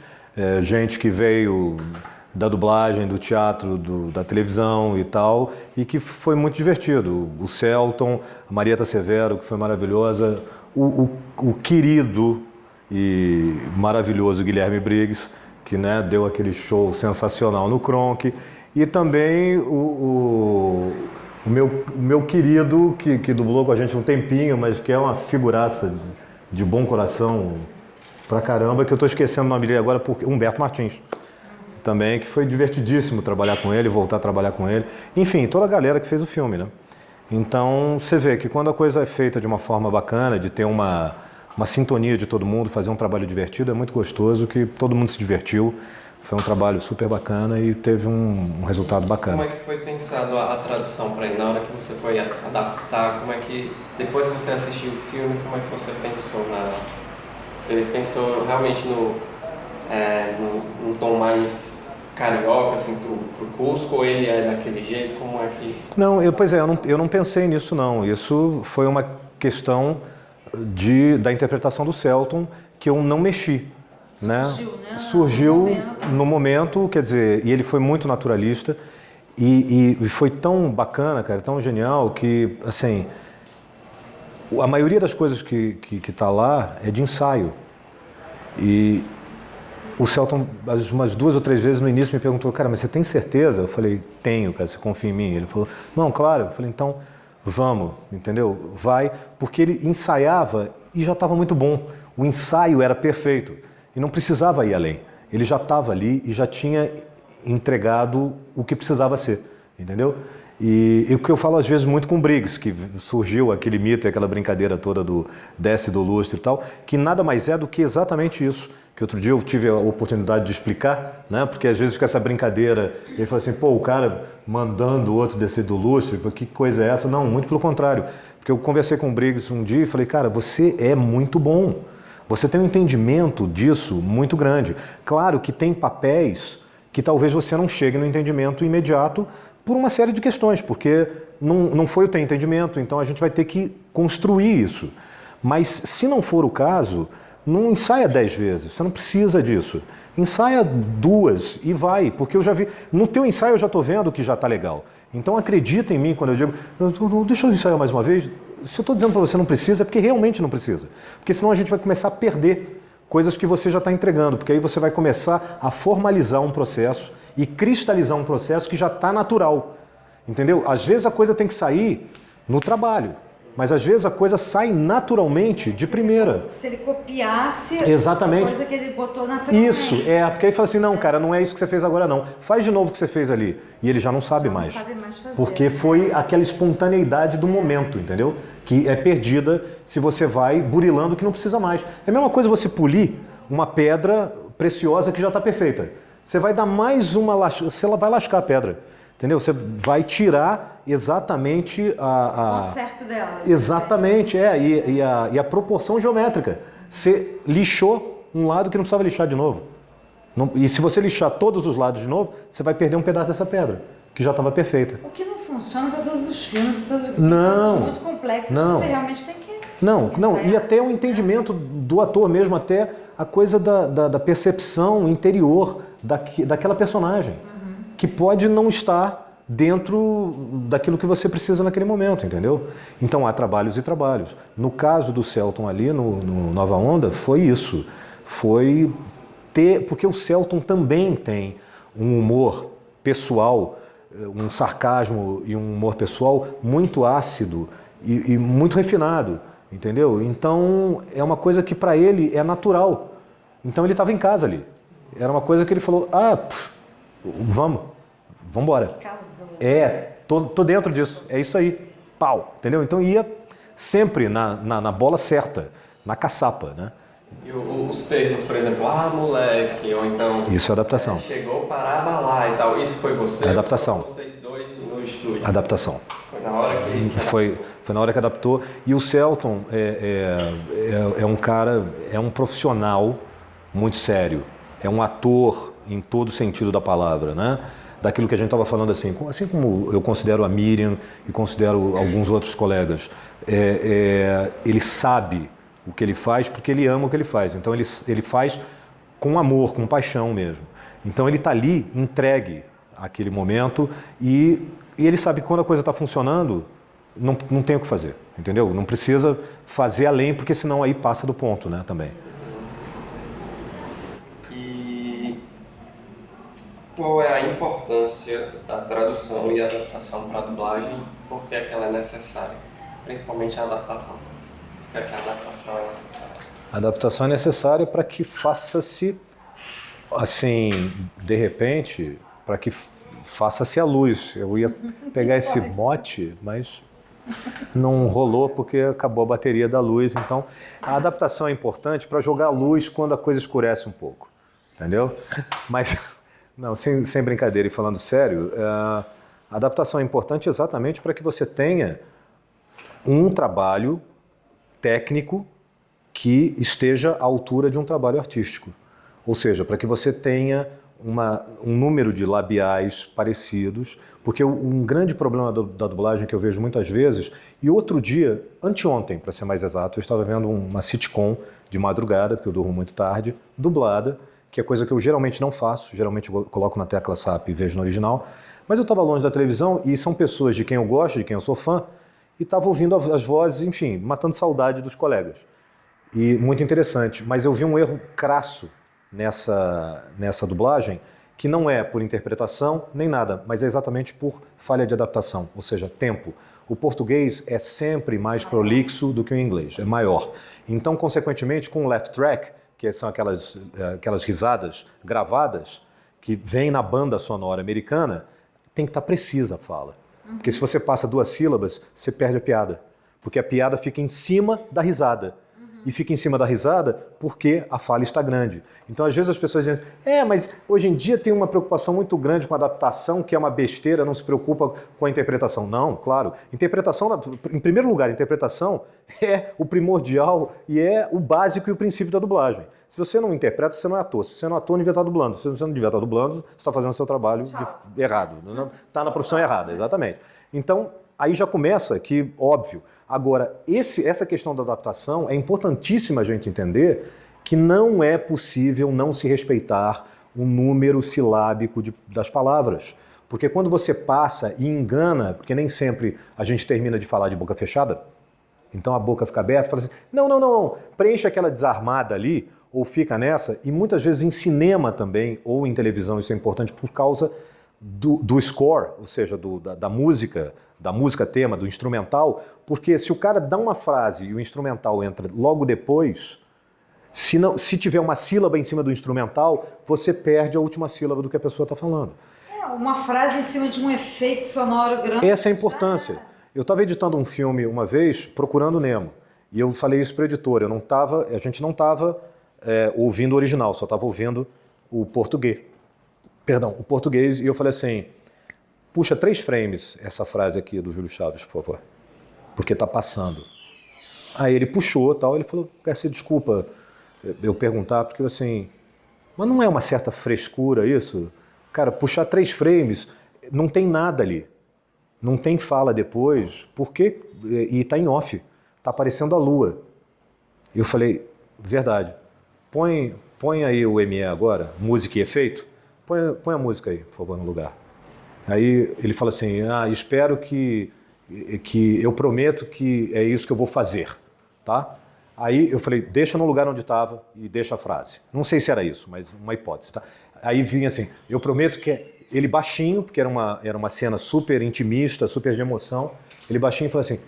gente que veio da dublagem, do teatro, da televisão e tal, e que foi muito divertido. O Celton, a Marieta Severo, que foi maravilhosa, o querido e maravilhoso Guilherme Briggs, que, né, deu aquele show sensacional no Kronk, e também o meu querido, que dublou com a gente um tempinho, mas que é uma figuraça de bom coração pra caramba, que eu estou esquecendo o nome dele agora, Humberto Martins. Também, que foi divertidíssimo trabalhar com ele, voltar a trabalhar com ele. Enfim, toda a galera que fez o filme, né? Então, você vê que quando a coisa é feita de uma forma bacana, de ter uma sintonia de todo mundo, fazer um trabalho divertido, é muito gostoso, que todo mundo se divertiu. Foi um trabalho super bacana e teve um resultado bacana. Como é que foi pensado a tradução para ele? Na hora que você foi adaptar, como é que, depois que você assistiu o filme, como é que você pensou Você pensou realmente num tom mais carioca, assim, pro Cusco, ou ele é daquele jeito? Como é que... Não, eu não pensei nisso, não. Isso foi uma questão da interpretação do Celton, que eu não mexi. Né? Surgiu no momento, quer dizer, e ele foi muito naturalista, e foi tão bacana, cara, tão genial, que, assim, a maioria das coisas que tá lá é de ensaio. E o Celton, umas 2 ou 3 vezes no início, me perguntou, cara, mas você tem certeza? Eu falei, tenho, cara, você confia em mim? Ele falou, não, claro. Eu falei, então, vamos, entendeu? Vai, porque ele ensaiava e já estava muito bom. O ensaio era perfeito e não precisava ir além. Ele já estava ali e já tinha entregado o que precisava ser, entendeu? E o que eu falo às vezes muito com o Briggs, que surgiu aquele mito e aquela brincadeira toda do desce do lustre e tal, que nada mais é do que exatamente isso. Que outro dia eu tive a oportunidade de explicar, né? Porque às vezes fica essa brincadeira, e ele fala assim, pô, o cara mandando o outro descer do lustre, que coisa é essa? Não, muito pelo contrário. Porque eu conversei com o Briggs um dia e falei, cara, você é muito bom. Você tem um entendimento disso muito grande. Claro que tem papéis que talvez você não chegue no entendimento imediato por uma série de questões, porque não foi o teu entendimento, então a gente vai ter que construir isso. Mas se não for o caso, não ensaia 10 vezes, você não precisa disso. Ensaia 2 e vai, porque eu já vi, no teu ensaio eu já estou vendo que já está legal. Então acredita em mim quando eu digo, deixa eu ensaiar mais uma vez. Se eu estou dizendo para você não precisa, é porque realmente não precisa. Porque senão a gente vai começar a perder coisas que você já está entregando, porque aí você vai começar a formalizar um processo e cristalizar um processo que já está natural. Entendeu? Às vezes a coisa tem que sair no trabalho. Mas às vezes a coisa sai naturalmente de primeira. Se ele copiasse exatamente a coisa que ele botou naturalmente. Isso, porque aí fala assim, não, cara, não é isso que você fez agora não. Faz de novo o que você fez ali. E ele já não sabe mais. Não sabe mais fazer. Porque foi aquela espontaneidade do momento, entendeu? Que é perdida se você vai burilando que não precisa mais. É a mesma coisa você polir uma pedra preciosa que já está perfeita. Você vai dar mais uma, você vai lascar a pedra. Entendeu? Você vai tirar exatamente o ponto certo dela. Exatamente, e a proporção geométrica. Você lixou um lado que não precisava lixar de novo. E se você lixar todos os lados de novo, você vai perder um pedaço dessa pedra, que já estava perfeita. O que não funciona para todos os filmes, todos os não, muito complexos, não. você realmente tem que... Não, e até o entendimento do ator mesmo, até a coisa da percepção interior daquela personagem. Que pode não estar dentro daquilo que você precisa naquele momento, entendeu? Então há trabalhos e trabalhos. No caso do Celton ali, no Nova Onda, foi isso. Foi porque o Celton também tem um humor pessoal, um sarcasmo e um humor pessoal muito ácido e muito refinado. entendeu? Então é uma coisa que para ele é natural. Então ele estava em casa ali. Era uma coisa que ele falou, vamos embora. Casou. Tô dentro disso, é isso aí, pau, entendeu? Então ia sempre na bola certa, na caçapa, né? E os termos, por exemplo, moleque, ou então... Isso é adaptação. Chegou para abalar e tal. Isso foi você? É adaptação. Ou vocês dois no estúdio? Adaptação. Foi na hora que... Foi na hora que adaptou. E o Selton é um cara, é um profissional muito sério. É um ator em todo sentido da palavra, né? Daquilo que a gente estava falando assim como eu considero a Miriam e considero alguns outros colegas. Ele sabe o que ele faz porque ele ama o que ele faz. Então ele faz com amor, com paixão mesmo. Então ele está ali entregue àquele momento e ele sabe que quando a coisa está funcionando, não tem o que fazer, entendeu? Não precisa fazer além, porque senão aí passa do ponto, né, também. E qual é a importância da tradução e adaptação para a dublagem? Por que é que ela é necessária? Principalmente a adaptação. Por que é que a adaptação é necessária? A adaptação é necessária para que faça-se, assim, de repente, para que faça-se a luz. Eu ia pegar esse mote, mas não rolou porque acabou a bateria da luz. Então, a adaptação é importante para jogar a luz quando a coisa escurece um pouco, entendeu? Mas, não, sem brincadeira e falando sério, a adaptação é importante exatamente para que você tenha um trabalho técnico que esteja à altura de um trabalho artístico. Ou seja, para que você tenha um número de labiais parecidos, porque um grande problema da dublagem que eu vejo muitas vezes, e outro dia, anteontem, para ser mais exato, eu estava vendo uma sitcom de madrugada, porque eu durmo muito tarde, dublada, que é coisa que eu geralmente não faço, geralmente eu coloco na tecla SAP e vejo no original, mas eu estava longe da televisão e são pessoas de quem eu gosto, de quem eu sou fã, e estava ouvindo as vozes, enfim, matando saudade dos colegas. E muito interessante, mas eu vi um erro crasso nessa dublagem, que não é por interpretação nem nada, mas é exatamente por falha de adaptação, ou seja, tempo. O português é sempre mais prolixo do que o inglês, é maior. Então, consequentemente, com o laugh track, que são aquelas risadas gravadas, que vem na banda sonora americana, tem que estar precisa a fala. Porque se você passa 2 sílabas, você perde a piada. Porque a piada fica em cima da risada. E fica em cima da risada porque a fala está grande. Então, às vezes as pessoas dizem, mas hoje em dia tem uma preocupação muito grande com a adaptação, que é uma besteira, não se preocupa com a interpretação. Não, claro. Interpretação, em primeiro lugar, interpretação é o primordial e é o básico e o princípio da dublagem. Se você não interpreta, você não é ator. Se você não é ator, não devia estar dublando. Se você não devia estar dublando, você está fazendo o seu trabalho errado. Está na profissão errada, exatamente. Então, aí já começa que, óbvio. Agora, essa questão da adaptação é importantíssima a gente entender que não é possível não se respeitar o número silábico das palavras. Porque quando você passa e engana, porque nem sempre a gente termina de falar de boca fechada, então a boca fica aberta e fala assim, não, preenche aquela desarmada ali, ou fica nessa, e muitas vezes em cinema também, ou em televisão, isso é importante por causa do score, ou seja, da música tema, do instrumental, porque se o cara dá uma frase e o instrumental entra logo depois, se tiver uma sílaba em cima do instrumental, você perde a última sílaba do que a pessoa está falando. Uma frase em cima de um efeito sonoro grande. Essa é a importância. Eu estava editando um filme uma vez, Procurando Nemo, e eu falei isso para o editor, a gente não estava ouvindo o original, só estava ouvindo o português. O português, e eu falei assim, puxa 3 frames essa frase aqui do Júlio Chaves, por favor, porque está passando. Aí ele puxou tal, ele falou, Garcia, desculpa eu perguntar, porque assim, mas não é uma certa frescura isso? Cara, puxar 3 frames, não tem nada ali, não tem fala depois, porque, e está em off, está aparecendo a lua. Eu falei, verdade, põe aí o ME agora, música e efeito, põe a música aí, por favor, no lugar. Aí ele fala assim, espero que eu prometo que é isso que eu vou fazer, tá? Aí eu falei, deixa no lugar onde estava e deixa a frase. Não sei se era isso, mas uma hipótese, tá? Aí vinha assim, eu prometo que ele baixinho, porque era uma cena super intimista, super de emoção, ele baixinho falou assim,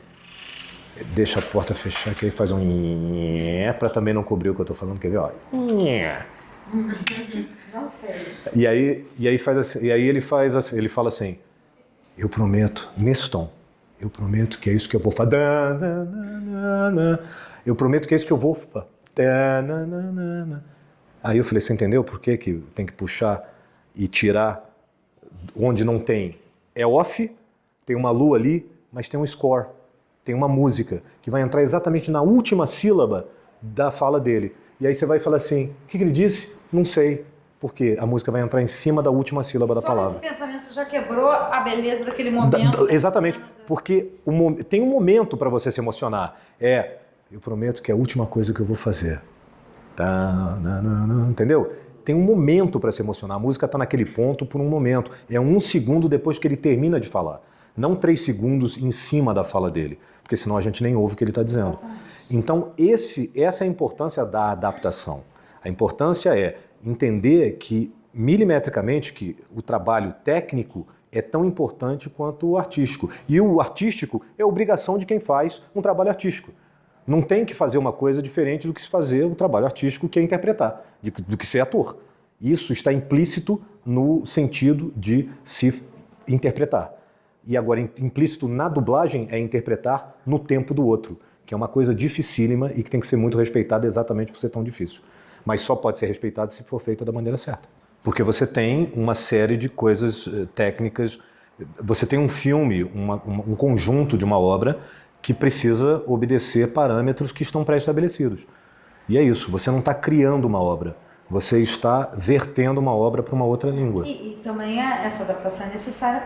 deixa a porta fechar, que aí faz um para também não cobrir o que eu tô falando, quer ver? Ó. Não fez. E aí faz assim, e aí ele faz assim, ele fala assim: eu prometo, nesse tom, eu prometo que é isso que eu vou fazer. Eu prometo que é isso que eu vou fazer. Aí eu falei, você entendeu por que que tem que puxar e tirar onde não tem? É off, tem uma lua ali, mas tem um score, tem uma música que vai entrar exatamente na última sílaba da fala dele. E aí você vai falar assim, o que ele disse? Não sei. Porque a música vai entrar em cima da última sílaba da palavra. Só esse pensamento você já quebrou a beleza daquele momento. Exatamente, porque tem um momento para você se emocionar. Eu prometo que é a última coisa que eu vou fazer. Entendeu? Tem um momento para se emocionar. A música está naquele ponto por um momento. É 1 segundo depois que ele termina de falar. Não 3 segundos em cima da fala dele. Porque senão a gente nem ouve o que ele está dizendo. Então, essa é a importância da adaptação. A importância é entender que, milimetricamente, que o trabalho técnico é tão importante quanto o artístico. E o artístico é obrigação de quem faz um trabalho artístico. Não tem que fazer uma coisa diferente do que se fazer o trabalho artístico, que é interpretar, do que ser ator. Isso está implícito no sentido de se interpretar. E agora, implícito na dublagem é interpretar no tempo do outro, que é uma coisa dificílima e que tem que ser muito respeitada exatamente por ser tão difícil. Mas só pode ser respeitado se for feita da maneira certa. Porque você tem uma série de coisas técnicas, você tem um filme, um conjunto de uma obra que precisa obedecer parâmetros que estão pré-estabelecidos. E é isso, você não está criando uma obra, você está vertendo uma obra para uma outra língua. E também essa adaptação é necessária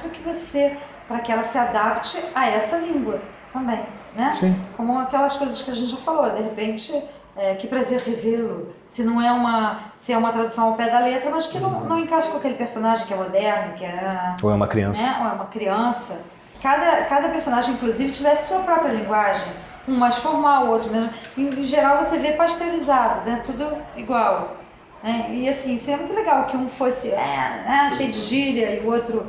para que ela se adapte a essa língua também, né? Sim. Como aquelas coisas que a gente já falou, de repente, que prazer revê-lo, se é uma tradução ao pé da letra, mas que não encaixa com aquele personagem que é moderno, que é... Ou é uma criança. Né? Ou é uma criança. Cada personagem, inclusive, tivesse sua própria linguagem, um mais formal, o outro menos. Em geral, você vê pasteurizado, né? Tudo igual. Né? E assim, isso é muito legal que um fosse cheio de gíria e o outro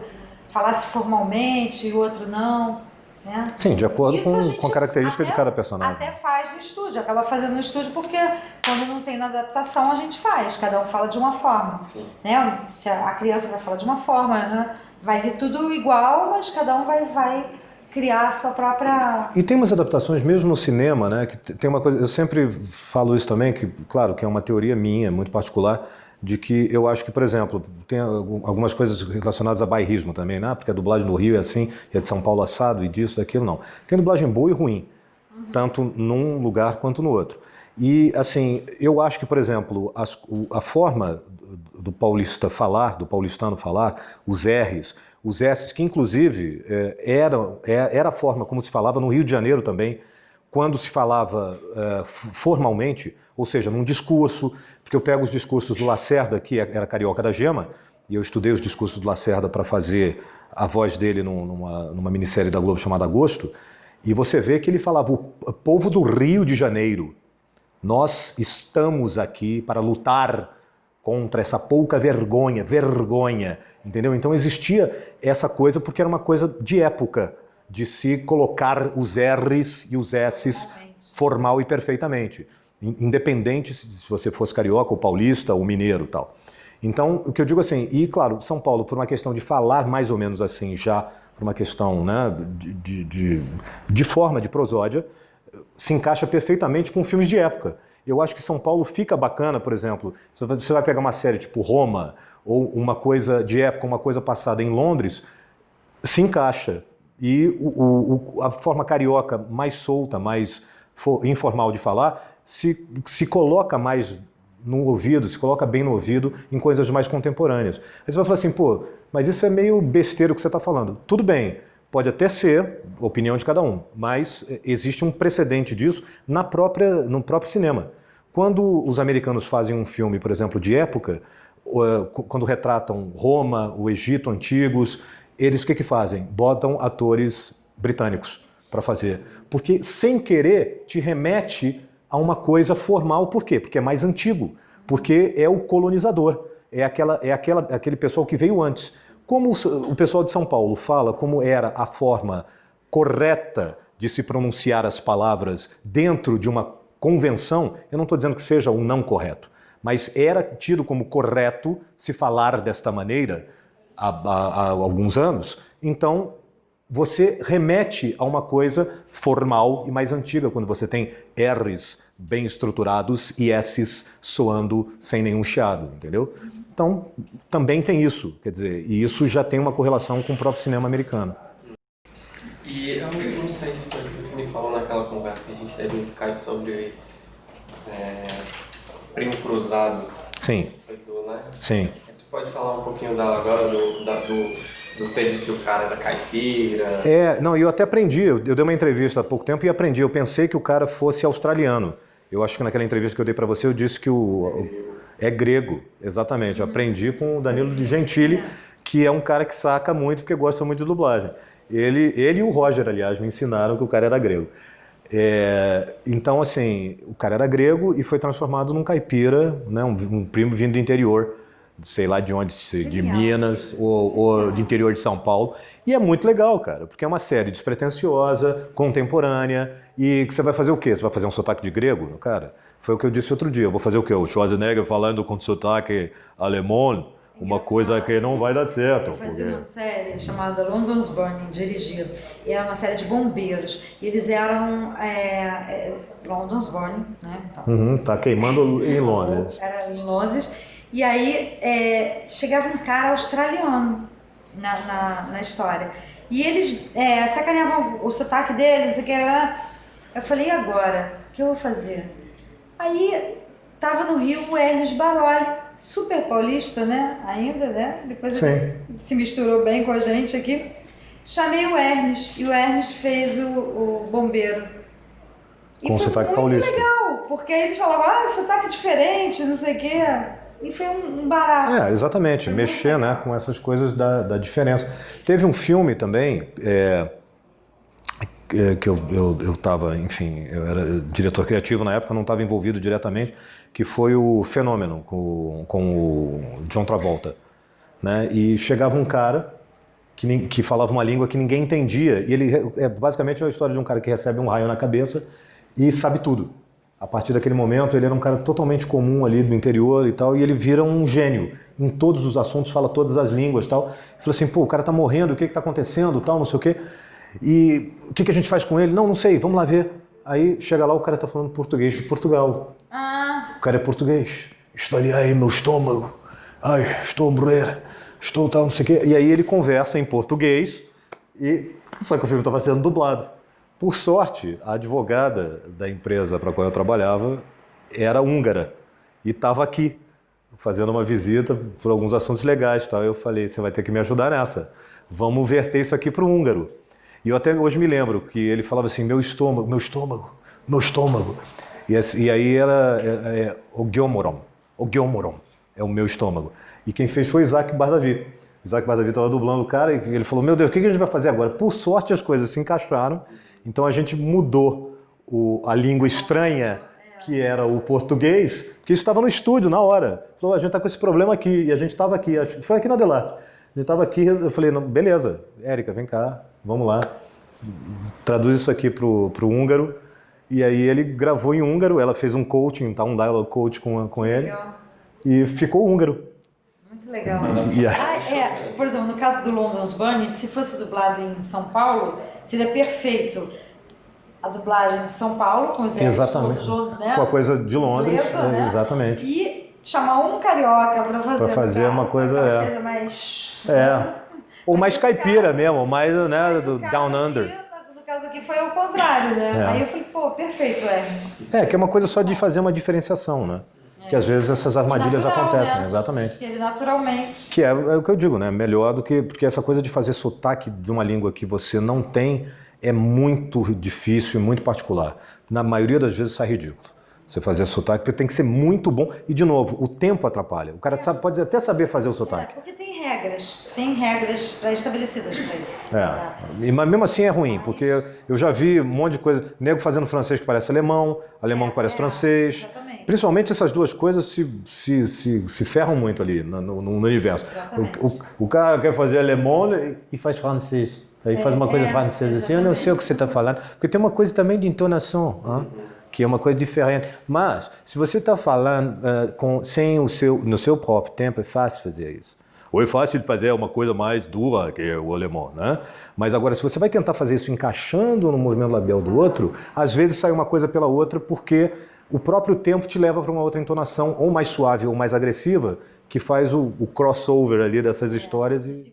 falasse formalmente e o outro não. Né? Sim, de acordo Isso com a característica de cada personagem. Até faz no estúdio, acaba fazendo no estúdio porque quando não tem na adaptação a gente faz, cada um fala de uma forma. Né? Se a criança vai falar de uma forma, né? Vai vir tudo igual, mas cada um vai criar a sua própria... E tem umas adaptações mesmo no cinema, né? Que tem uma coisa, eu sempre falo isso também, que claro que é uma teoria minha, muito particular, de que eu acho que, por exemplo, tem algumas coisas relacionadas a bairrismo também, né? Porque a dublagem do Rio é assim, e a de São Paulo assado, e disso, daquilo, não. Tem dublagem boa e ruim, tanto num lugar quanto no outro. E, assim, eu acho que, por exemplo, a forma do paulistano falar, os R's, os S's, que inclusive era a forma como se falava no Rio de Janeiro também, quando se falava formalmente, ou seja, num discurso, porque eu pego os discursos do Lacerda, que era carioca da Gema, e eu estudei os discursos do Lacerda para fazer a voz dele numa minissérie da Globo chamada Agosto, e você vê que ele falava, o povo do Rio de Janeiro, nós estamos aqui para lutar contra essa pouca vergonha, entendeu? Então existia essa coisa porque era uma coisa de época, de se colocar os R's e os S's formal e perfeitamente, independente se você fosse carioca ou paulista ou mineiro e tal. Então, o que eu digo assim, e claro, São Paulo, por uma questão de falar mais ou menos assim, já por uma questão, né, de forma, de prosódia, se encaixa perfeitamente com filmes de época. Eu acho que São Paulo fica bacana, por exemplo, você vai pegar uma série tipo Roma, ou uma coisa de época, uma coisa passada em Londres, se encaixa. E a forma carioca mais solta, mais informal de falar, se coloca mais no ouvido, se coloca bem no ouvido em coisas mais contemporâneas. Aí você vai falar assim, pô, mas isso é meio besteira o que você está falando. Tudo bem, pode até ser, opinião de cada um, mas existe um precedente disso no próprio cinema. Quando os americanos fazem um filme, por exemplo, de época, quando retratam Roma, o Egito antigos, eles o que fazem? Botam atores britânicos para fazer. Porque, sem querer, te remete a uma coisa formal. Por quê? Porque é mais antigo. Porque é o colonizador. É aquele pessoal que veio antes. Como o pessoal de São Paulo fala como era a forma correta de se pronunciar as palavras dentro de uma convenção, eu não estou dizendo que seja o não correto, mas era tido como correto se falar desta maneira há alguns anos, então você remete a uma coisa formal e mais antiga, quando você tem R's bem estruturados e S's soando sem nenhum chiado, entendeu? Então, também tem isso, quer dizer, e isso já tem uma correlação com o próprio cinema americano. E eu não sei se foi tu que me falou naquela conversa que a gente teve no Skype sobre Primo Cruzado. Sim. Foi tu, né? Sim. Tu pode falar um pouquinho dela agora, do tempo que o cara era caipira? Não, eu até aprendi, eu dei uma entrevista há pouco tempo e aprendi, eu pensei que o cara fosse australiano. Eu acho que naquela entrevista que eu dei para você, eu disse que é grego, exatamente. Eu aprendi com o Danilo de Gentili, que é um cara que saca muito, porque gosta muito de dublagem. Ele e o Roger, aliás, me ensinaram que o cara era grego. Então, assim, o cara era grego e foi transformado num caipira, né, um primo vindo do interior, sei lá de onde, de Minas ou do interior de São Paulo. E é muito legal, cara, porque é uma série despretensiosa, contemporânea, e que você vai fazer o quê? Você vai fazer um sotaque de grego? Cara, foi o que eu disse outro dia. Eu vou fazer o quê? O Schwarzenegger falando com sotaque alemão? Uma coisa que não vai dar certo. Eu fazia uma série chamada London's Burning, dirigido, e era uma série de bombeiros. E eles eram London's Burning, né? Então, tá queimando em Londres. Era em Londres. E aí chegava um cara australiano na história. E eles sacaneavam o sotaque deles. Eu falei, e agora? O que eu vou fazer? Aí tava no Rio o Hermes Baroli, super paulista, né? Ainda, né? Depois ele se misturou bem com a gente aqui. Chamei o Hermes e o Hermes fez o bombeiro. Com sotaque paulista. Muito legal, porque aí eles falavam, sotaque diferente, não sei o quê. E foi um barato. Exatamente, mexer, né, com essas coisas da diferença. Teve um filme também, que eu estava, enfim, eu era diretor criativo na época, não estava envolvido diretamente, que foi o Fenômeno, com o John Travolta. Né? E chegava um cara que falava uma língua que ninguém entendia, e ele basicamente é a história de um cara que recebe um raio na cabeça e sabe tudo. A partir daquele momento, ele era um cara totalmente comum ali do interior e tal, e ele vira um gênio. Em todos os assuntos, fala todas as línguas e tal. Ele falou assim, pô, o cara tá morrendo, o que que tá acontecendo, tal, não sei o quê. E o que que a gente faz com ele? Não sei, vamos lá ver. Aí, chega lá, o cara tá falando português de Portugal. O cara é português. Estou ali, ai, meu estômago. Ai, estou a morrer. Estou tal, não sei o quê. E aí ele conversa em português, só que o filme estava sendo dublado. Por sorte, a advogada da empresa para a qual eu trabalhava era húngara e estava aqui, fazendo uma visita por alguns assuntos legais. Tal. Eu falei, você vai ter que me ajudar nessa. Vamos verter isso aqui para o húngaro. E eu até hoje me lembro que ele falava assim, meu estômago, meu estômago, meu estômago. E aí era o Gyomoron é o meu estômago. E quem fez foi Isaac Bardavi. Isaac Bardavi estava dublando o cara e ele falou, meu Deus, o que a gente vai fazer agora? Por sorte as coisas se encaixaram. Então a gente mudou a língua estranha, que era o português, porque isso estava no estúdio na hora. Falou, a gente está com esse problema aqui, e a gente estava aqui, foi aqui na Delarte. A gente estava aqui, eu falei, não, beleza, Érica, vem cá, vamos lá, traduz isso aqui para o húngaro. E aí ele gravou em húngaro, ela fez um coaching, tá, um dialogue coach com ele, e ficou húngaro. Muito legal. Por exemplo, no caso do London's Burning, se fosse dublado em São Paulo, seria perfeito a dublagem de São Paulo, com os exatamente. Né? Com a coisa de Londres, beleza, né? Exatamente. E chamar um carioca para fazer uma coisa, coisa mais... Ou mais caipira mesmo, mais, né, do Down Under. No caso aqui foi o contrário, né? Aí eu falei, pô, perfeito, Hermes. Que é uma coisa só de fazer uma diferenciação, né? Que às vezes essas armadilhas acontecem, né? Exatamente. Porque ele naturalmente... Que é o que eu digo, né? Melhor do que... Porque essa coisa de fazer sotaque de uma língua que você não tem é muito difícil e muito particular. Na maioria das vezes sai ridículo. Você fazer sotaque, porque tem que ser muito bom. E, de novo, o tempo atrapalha. O cara pode até saber fazer o sotaque. Porque tem regras pré-estabelecidas para isso. Mas mesmo assim é ruim, porque eu já vi um monte de coisa. Nego fazendo francês que parece alemão que parece francês. Exatamente. Principalmente essas duas coisas se ferram muito ali no universo. O cara quer fazer alemão e faz francês. Aí faz uma coisa francesa assim, eu não sei o que você está falando. Porque tem uma coisa também de entonação, que é uma coisa diferente. Mas, se você está falando no seu próprio tempo, é fácil fazer isso. Ou é fácil de fazer uma coisa mais dura, que é o alemão, né? Mas agora, se você vai tentar fazer isso encaixando no movimento labial do outro, às vezes sai uma coisa pela outra porque o próprio tempo te leva para uma outra entonação, ou mais suave ou mais agressiva, que faz o crossover ali dessas histórias e...